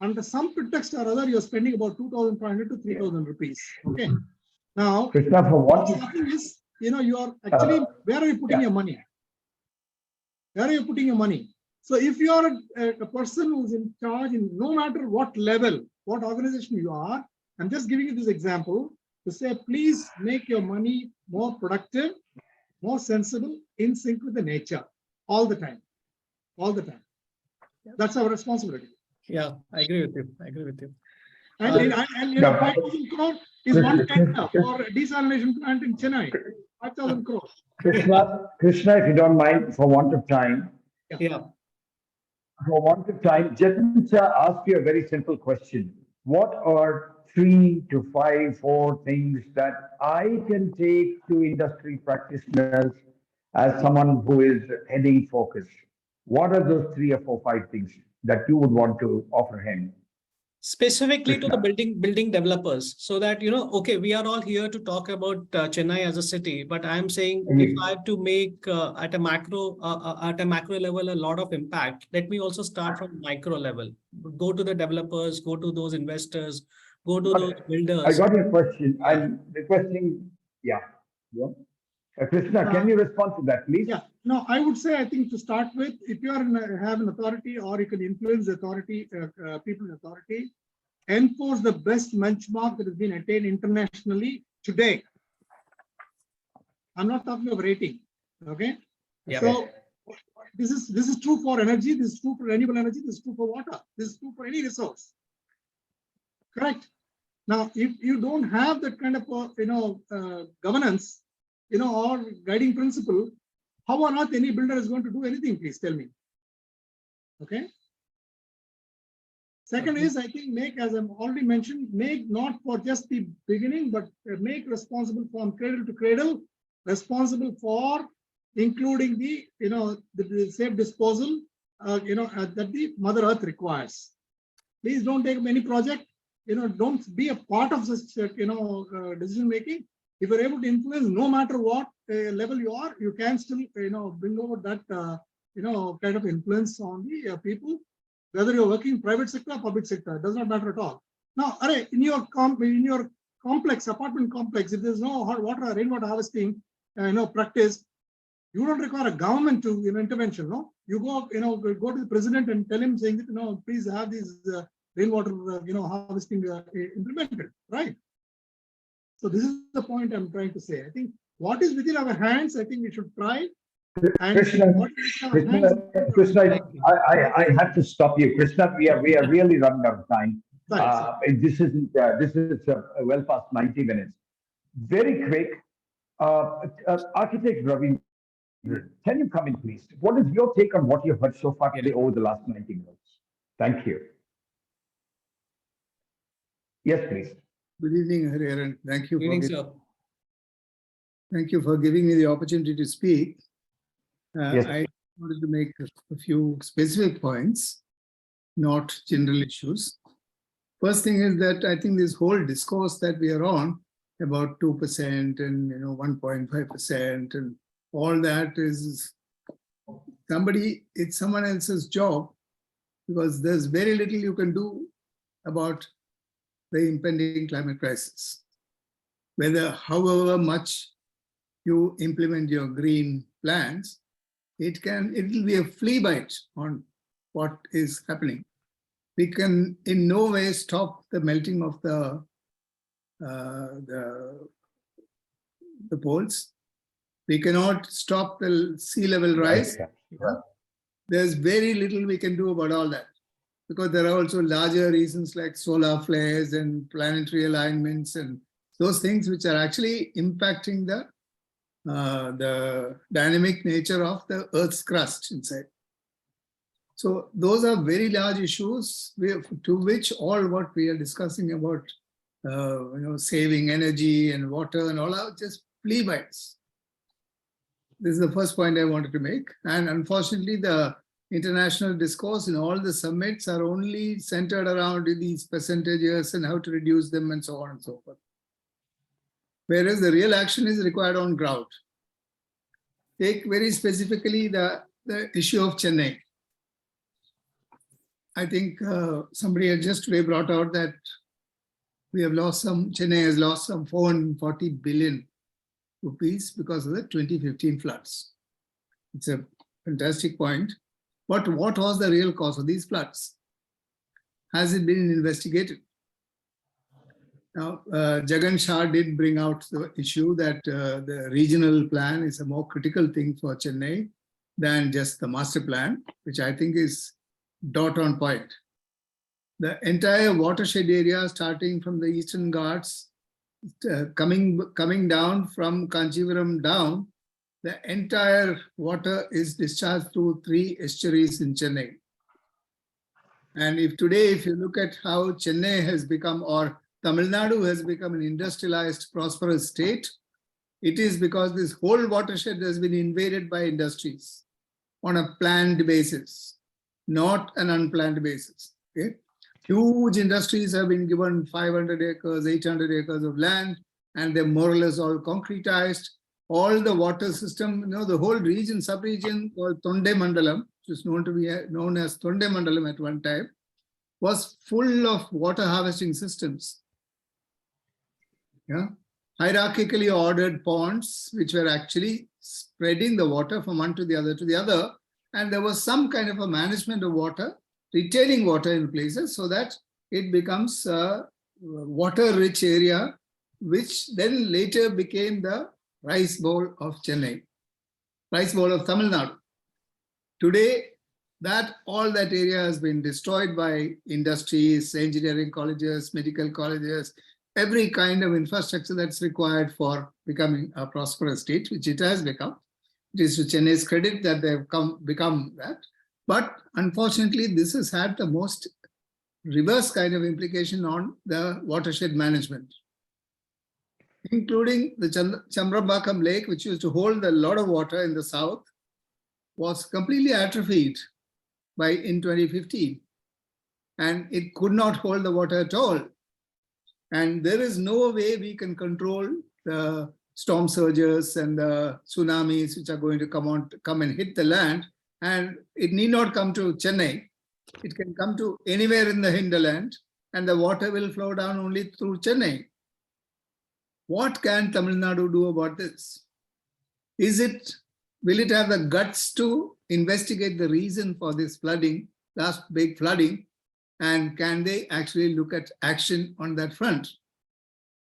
under some pretext or other, you're spending about 2,500 to 3,000 rupees. Okay. Now, Krishna, for what? what's happening is, you are actually, where are you putting your money? Where are you putting your money? So if you are a person who's in charge in no matter what level, what organization you are, I'm just giving you this example to say, please make your money more productive, more sensible, in sync with the nature, all the time. All the time. That's our responsibility. Yeah, I agree with you. I agree with you. And 5,000 crore is one tender for a desalination plant in Chennai. 5,000 crore. Krishna, if you don't mind, for want of time. Yeah. For want of time, Jatin Shah asked you a very simple question. What are 3 to 5, 4 things that I can take to industry practitioners as someone who is heading focus? What are those 3 or 4, 5 things that you would want to offer him? Specifically to the Krishna. building developers, so that okay, we are all here to talk about Chennai as a city, but I am saying if I have to make at a macro level a lot of impact, let me also start from micro level. Go to the developers, go to those investors, go to those builders. I got your question. I'm requesting, yeah. Krishna, can you respond to that, please? Yeah, no, I would say, I think to start with, if you have an authority or you can influence the authority, people in authority, enforce the best benchmark that has been attained internationally today. I'm not talking of rating, okay? Yeah. So this is true for energy, this is true for renewable energy, this is true for water, this is true for any resource. Correct? Now, if you don't have that kind of governance, or guiding principle, how on earth any builder is going to do anything? Please tell me. Okay. Second is, I think, make, as I've already mentioned, make not for just the beginning, but make responsible from cradle to cradle, responsible for including the safe disposal, that the Mother Earth requires. Please don't take any project, don't be a part of such, decision making. If you're able to influence, no matter what level you are, you can still, bring over that, kind of influence on the people, whether you're working private sector or public sector, it does not matter at all. Now, in your complex, apartment complex, if there's no hot water, rainwater harvesting, practice, you don't require a government to, intervention, no? You go, go to the president and tell him saying that, please have these rainwater, harvesting implemented, right? So this is the point I'm trying to say. I think what is within our hands, I think we should try. And Krishna, I have to stop you. Krishna, we are really running out of time. This is well past 90 minutes. Very quick, Architect Ravi, can you come in, please? What is your take on what you've heard so far today over the last 90 minutes? Thank you. Yes, please. Good evening, Hariharan. Thank you. Good evening, sir. Thank you for giving me the opportunity to speak. Yes. I wanted to make a few specific points, not general issues. First thing is that I think this whole discourse that we are on about 2% and 1.5% and all that is it's someone else's job, because there's very little you can do about the impending climate crisis. However much you implement your green plans, it will be a flea bite on what is happening. We can in no way stop the melting of the poles. We cannot stop the sea level rise. Right. There's very little we can do about all that. because there are also larger reasons like solar flares and planetary alignments and those things which are actually impacting the dynamic nature of the Earth's crust inside. So those are very large issues to which all what we are discussing about, saving energy and water and all are just flea bites. This is the first point I wanted to make. And unfortunately, the international discourse in all the summits are only centered around these percentages and how to reduce them and so on and so forth. Whereas the real action is required on ground. Take very specifically the issue of Chennai. I think somebody had just today brought out that Chennai has lost some 440 billion rupees because of the 2015 floods. It's a fantastic point. But what was the real cause of these floods? Has it been investigated? Now, Jagan Shah did bring out the issue that the regional plan is a more critical thing for Chennai than just the master plan, which I think is dot on point. The entire watershed area starting from the Eastern Ghats, coming down from Kanchipuram down, the entire water is discharged through 3 estuaries in Chennai. And if you look at how Chennai has become, or Tamil Nadu has become an industrialized, prosperous state, it is because this whole watershed has been invaded by industries on a planned basis, not an unplanned basis. Okay? Huge industries have been given 500 acres, 800 acres of land, and they're more or less all concretized. All the water system, the whole region, sub-region called Tonde Mandalam, which is known as Tonde Mandalam at one time, was full of water harvesting systems. Yeah? Hierarchically ordered ponds, which were actually spreading the water from one to the other, and there was some kind of a management of water, retaining water in places so that it becomes a water-rich area, which then later became the rice bowl of Chennai, rice bowl of Tamil Nadu. Today, all that area has been destroyed by industries, engineering colleges, medical colleges, every kind of infrastructure that's required for becoming a prosperous state, which it has become. It is to Chennai's credit that they've become that. But unfortunately, this has had the most reverse kind of implication on the watershed management, including the Chambrambakam Lake, which used to hold a lot of water in the south, was completely atrophied in 2015. And it could not hold the water at all. And there is no way we can control the storm surges and the tsunamis which are going to come and hit the land. And it need not come to Chennai. It can come to anywhere in the hinterland, and the water will flow down only through Chennai. What can Tamil Nadu do about this? Will it have the guts to investigate the reason for this flooding, last big flooding, and can they actually look at action on that front?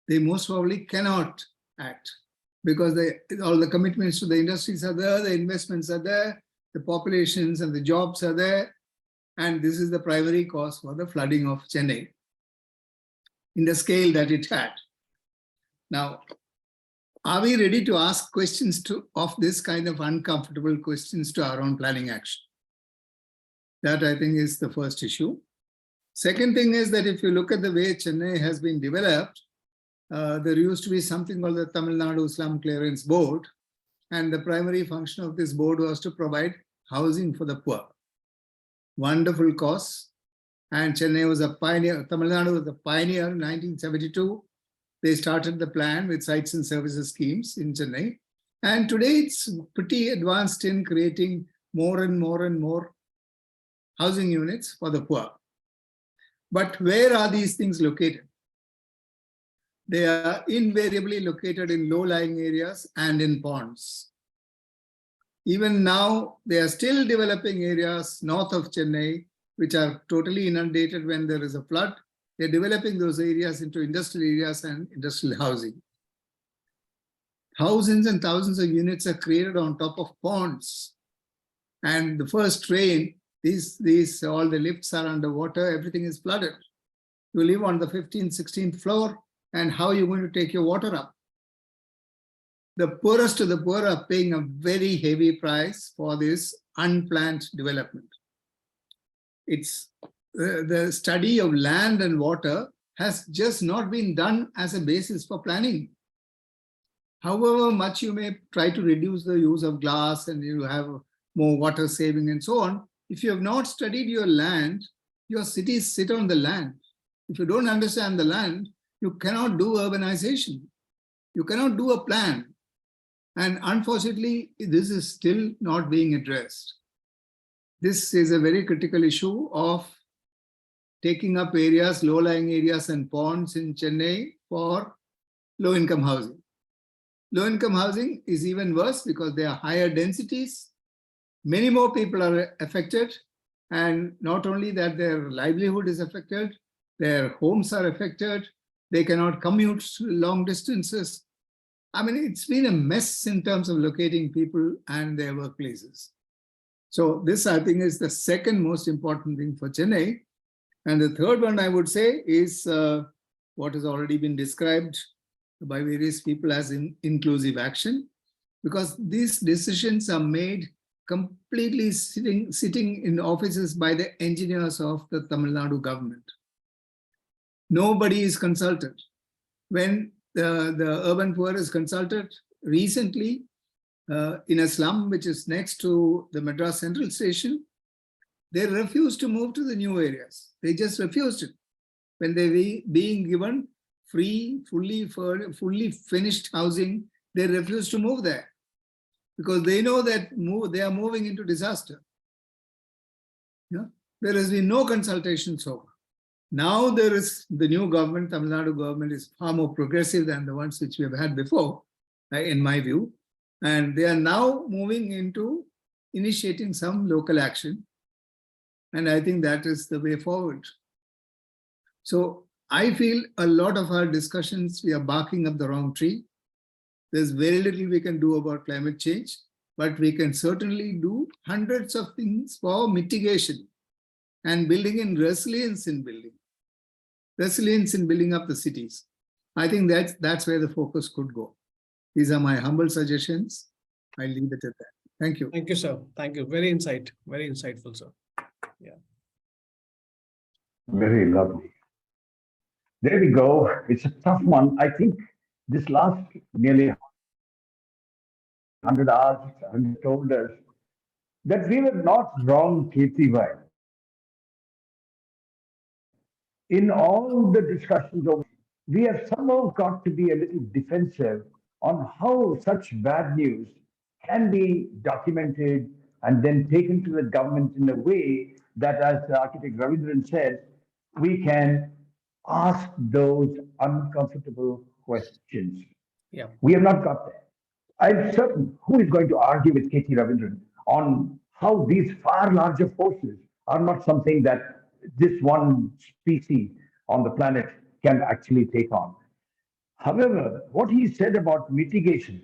They most probably cannot act because all the commitments to the industries are there, the investments are there, the populations and the jobs are there, and this is the primary cause for the flooding of Chennai in the scale that it had. Now, are we ready to ask questions of this kind of uncomfortable questions to our own planning action? That I think is the first issue. Second thing is that if you look at the way Chennai has been developed, there used to be something called the Tamil Nadu Slum Clearance Board, and the primary function of this board was to provide housing for the poor. Wonderful cause, and Chennai was a pioneer. Tamil Nadu was a pioneer in 1972. They started the plan with sites and services schemes in Chennai, and today it's pretty advanced in creating more and more housing units for the poor. But where are these things located? They are invariably located in low-lying areas and in ponds. Even now, they are still developing areas north of Chennai, which are totally inundated when there is a flood. They're developing those areas into industrial areas and industrial housing. Thousands and thousands of units are created on top of ponds. And the first rain All the lifts are underwater, everything is flooded. You live on the 15th, 16th floor, and how are you going to take your water up? The poorest of the poor are paying a very heavy price for this unplanned development. It's the study of land and water has just not been done as a basis for planning. However much you may try to reduce the use of glass and you have more water saving and so on, if you have not studied your land, your cities sit on the land. If you don't understand the land, you cannot do urbanization. You cannot do a plan. And unfortunately, this is still not being addressed. This is a very critical issue of taking up areas, low-lying areas and ponds in Chennai for low-income housing. Low-income housing is even worse because there are higher densities. Many more people are affected. And not only that, their livelihood is affected, their homes are affected, they cannot commute long distances. I mean, it's been a mess in terms of locating people and their workplaces. So this, I think, is the second most important thing for Chennai. And the third one I would say is what has already been described by various people as inclusive action, because these decisions are made completely sitting in offices by the engineers of the Tamil Nadu government. Nobody is consulted. When the urban poor is consulted recently in a slum which is next to the Madras Central Station, they refused to move to the new areas. They just refused it. When they were being given free, fully finished housing, they refused to move there because they know that they are moving into disaster. Yeah? There has been no consultation so far. Now there is the new government, Tamil Nadu government is far more progressive than the ones which we have had before, in my view. And they are now moving into initiating some local action. And I think that is the way forward. So I feel a lot of our discussions, we are barking up the wrong tree. There's very little we can do about climate change, but we can certainly do hundreds of things for mitigation and building in resilience in building up the cities. I think that's where the focus could go. These are my humble suggestions. I'll leave it at that. Thank you. Thank you, sir. Thank you. Very insightful, sir. Yeah. Very lovely. There we go. It's a tough one. I think this last nearly 100 hours told us that we were not wrong, KTY. In all the discussions, we have somehow got to be a little defensive on how such bad news can be documented and then taken to the government in a way that, as Architect Ravindran said, we can ask those uncomfortable questions. Yeah. We have not got there. I'm certain who is going to argue with KT Ravindran on how these far larger forces are not something that this one species on the planet can actually take on. However, what he said about mitigation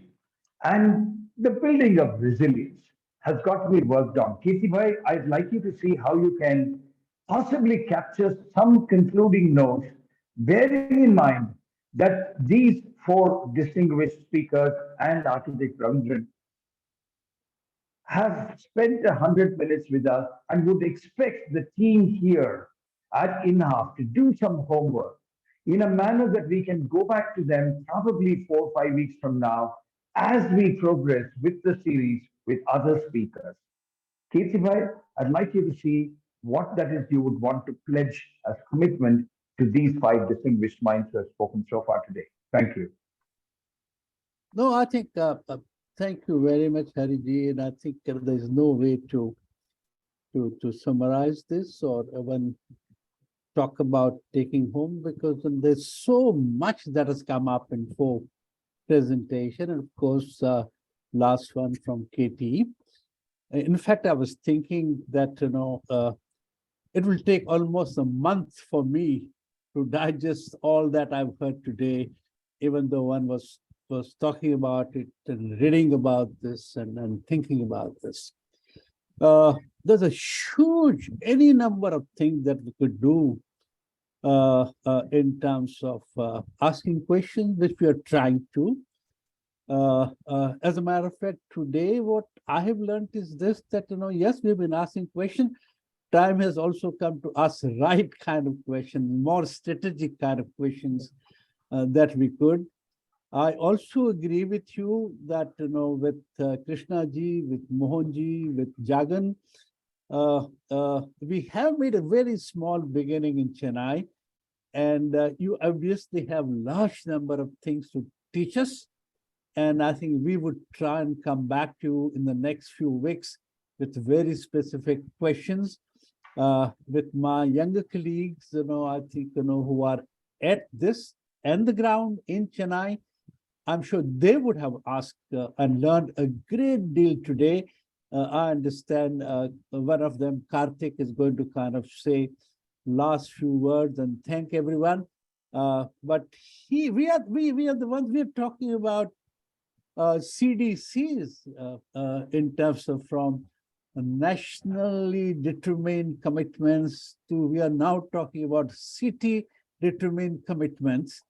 and the building of resilience has got to be worked on. KT bhai, I'd like you to see how you can possibly capture some concluding notes, bearing in mind that these four distinguished speakers and Architect Ravindran have spent 100 minutes with us and would expect the team here at INHAF to do some homework in a manner that we can go back to them probably 4 or 5 weeks from now as we progress with the series with other speakers. Kirti bhai, I'd like you to see what that is you would want to pledge as commitment to these 5 distinguished minds who have spoken so far today. Thank you. No, I think, thank you very much, Hariji. And I think there's no way to summarize this or even talk about taking home, because there's so much that has come up in 4 presentation. And of course, last one from KT. In fact, I was thinking that, it will take almost a month for me to digest all that I've heard today, even though one was talking about it and reading about this and thinking about this. There's a huge, any number of things that we could do in terms of asking questions, which we are trying to. As a matter of fact, today what I have learned is this, that, yes, we've been asking questions. Time has also come to ask the right kind of questions, more strategic kind of questions that we could. I also agree with you that, with Krishna ji, with Mohan ji, with Jagan, we have made a very small beginning in Chennai, and you obviously have large number of things to teach us. And I think we would try and come back to you in the next few weeks with very specific questions. With my younger colleagues, I think, who are at this and the ground in Chennai, I'm sure they would have asked and learned a great deal today. I understand one of them, Karthik, is going to kind of say last few words and thank everyone. But we are the ones we are talking about CDCs in terms of from nationally determined commitments to we are now talking about city determined commitments.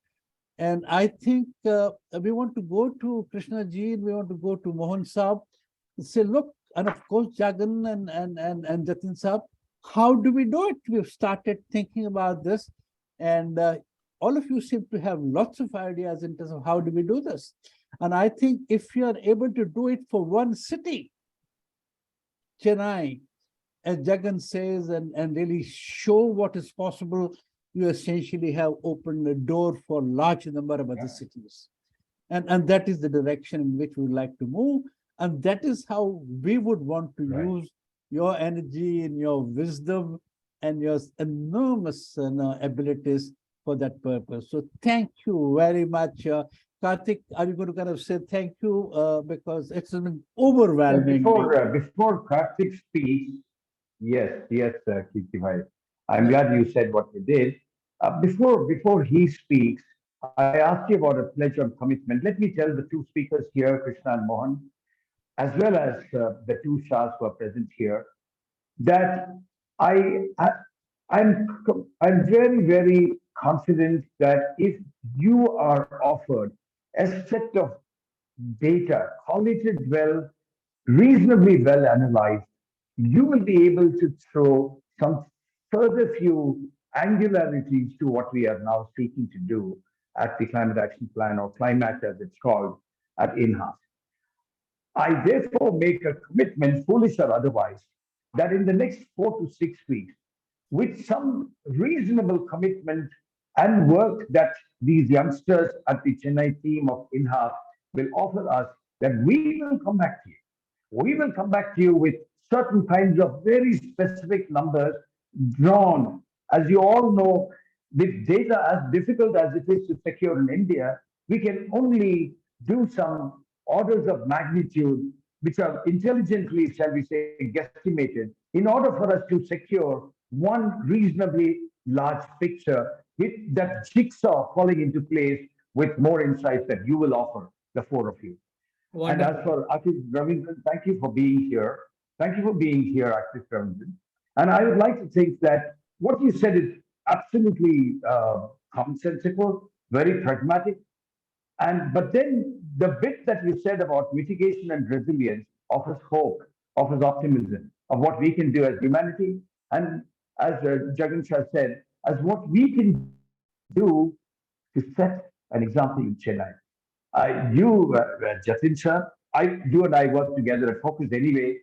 And I think we want to go to Krishna ji, we want to go to Mohan Saab, say, look, and of course, Jagan and Jatin Saab, how do we do it? We've started thinking about this, and all of you seem to have lots of ideas in terms of how do we do this. And I think if you are able to do it for one city, Chennai, as Jagan says, and really show what is possible, you essentially have opened a door for large number of other cities. And that is the direction in which we would like to move. And that is how we would want to use your energy and your wisdom and your enormous abilities for that purpose. So thank you very much. Karthik, are you going to kind of say thank you? Because it's an overwhelming. Before Karthik speaks, yes, Kirti bhai. I'm glad you said what you did. Before he speaks, I asked you about a pledge of commitment. Let me tell the two speakers here, Krishna and Mohan, as well as the two Shahs who are present here, that I, I I'm very confident that if you are offered a set of data, collated well, reasonably well analyzed, you will be able to throw some further few angularities to what we are now seeking to do at the Climate Action Plan, or climate as it's called, at INHAF. I therefore make a commitment, foolish or otherwise, that in the next 4 to 6 weeks, with some reasonable commitment and work that these youngsters at the Chennai team of INHAF will offer us, that we will come back to you. We will come back to you with certain kinds of very specific numbers drawn. As you all know, with data as difficult as it is to secure in India, we can only do some orders of magnitude which are intelligently, shall we say, guesstimated in order for us to secure one reasonably large picture with that jigsaw falling into place with more insights that you will offer, the four of you. Wonderful. And as for Akif Ravindran, thank you for being here. Thank you for being here, Akif Ravindran. And I would like to think that what you said is absolutely commonsensical, very pragmatic. And but then the bit that you said about mitigation and resilience offers hope, offers optimism of what we can do as humanity, and as Jagan Shah said, as what we can do to set an example in Chennai. Jatin Shah, you and I work together at Focus anyway.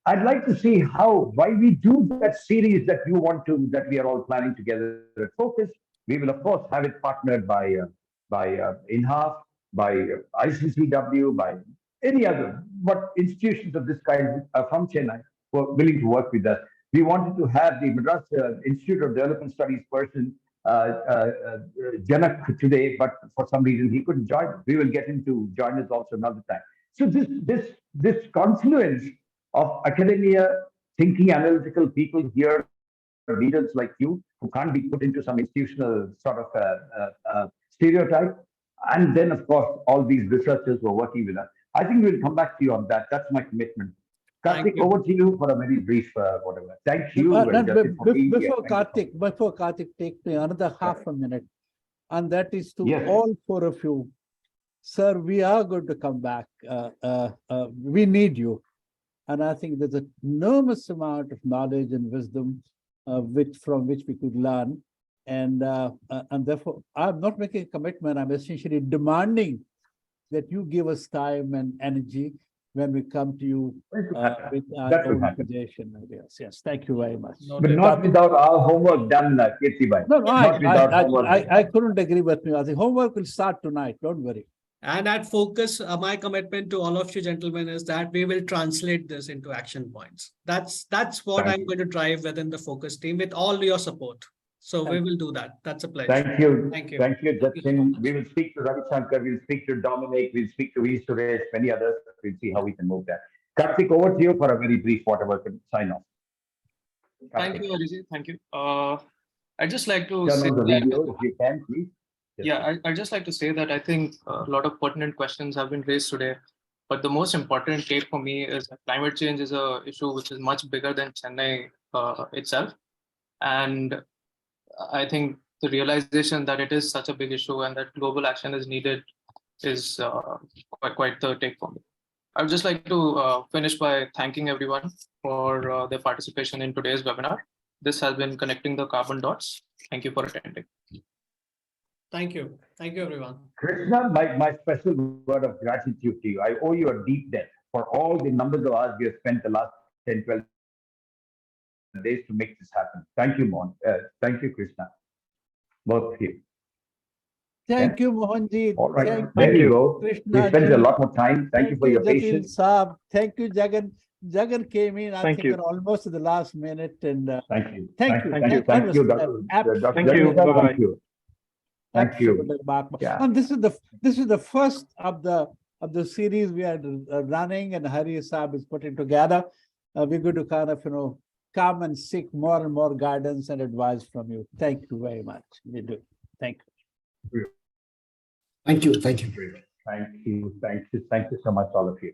I'd like to see why we do that series that you want to, that we are all planning together at Focus. We will, of course, have it partnered by INHAF, by ICCW, by any other, but institutions of this kind from Chennai who are willing to work with us. We wanted to have the Madras Institute of Development Studies person, Janak, today, but for some reason he couldn't join. We will get him to join us also another time. So this confluence of academia, thinking, analytical people here, leaders like you, who can't be put into some institutional sort of stereotype, and then of course all these researchers who are working with us. I think we'll come back to you on that. That's my commitment. Karthik, you. over to you for a very brief whatever. Thank you, No, Jatin, for being here. before Karthik, take me another half a minute. And that is to Yes. all four of you. Sir, we are going to come back. We need you. And I think there's an enormous amount of knowledge and wisdom from which we could learn. And therefore, I'm not making a commitment. I'm essentially demanding that you give us time and energy when we come to you with our That will own happen. suggestion ideas. Yes, thank you very much. But not without our homework done, Kirtibai. No, Not without homework. I couldn't agree with you. I think homework will start tonight. Don't worry. And at Focus, my commitment to all of you gentlemen is that we will translate this into action points. That's what Thank I'm you. going to drive within the Focus team with all your support. So we will do that. That's a pleasure. Thank you. Thank you. Thank you, Thank you so Jatin. much. We will speak to Ravi Shankar, we'll speak to Dominic, we'll speak to V. Suresh, many others. We'll see how we can move that. Karthik, over to you for a very brief whatever sign off. Thank you, Arijit. Thank you. I'd just like to Turn say on the that, video if you can, please. Yes, yeah, I'd just like to say that I think a lot of pertinent questions have been raised today. But the most important take for me is that climate change is an issue which is much bigger than Chennai itself. And I think the realization that it is such a big issue and that global action is needed is quite the take for me. I would just like to finish by thanking everyone for their participation in today's webinar. This has been Connecting the Carbon Dots. Thank you for attending. Thank you. Thank you, everyone. Krishna, my special word of gratitude to you. I owe you a deep debt for all the numbers of hours we have spent the last 10, 12 days to make this happen. Thank you, Mohan. Thank you, Krishna. Both of you. Thank you, Mohanji. All right. Thank There you, you go. Krishna We spent a ji. lot more time. Thank you for your Jatin patience. Saab. Thank you, Jagan. Jagan came in, I Thank think, you. at almost at the last minute. And Thank you. thank you. Thank you. Thank you, That Dr. was Dr. Thank you. Jatin. Bye-bye. Thank you. Thank you. absolutely remarkable. Yeah. And this is the first of the series we are running, and Hari Saab is putting together. We're going to kind of come and seek more and more guidance and advice from you. Thank you very much. We do. Thank you. Thank you. Thank you. Thank you. Thank you. Thank you so much, all of you.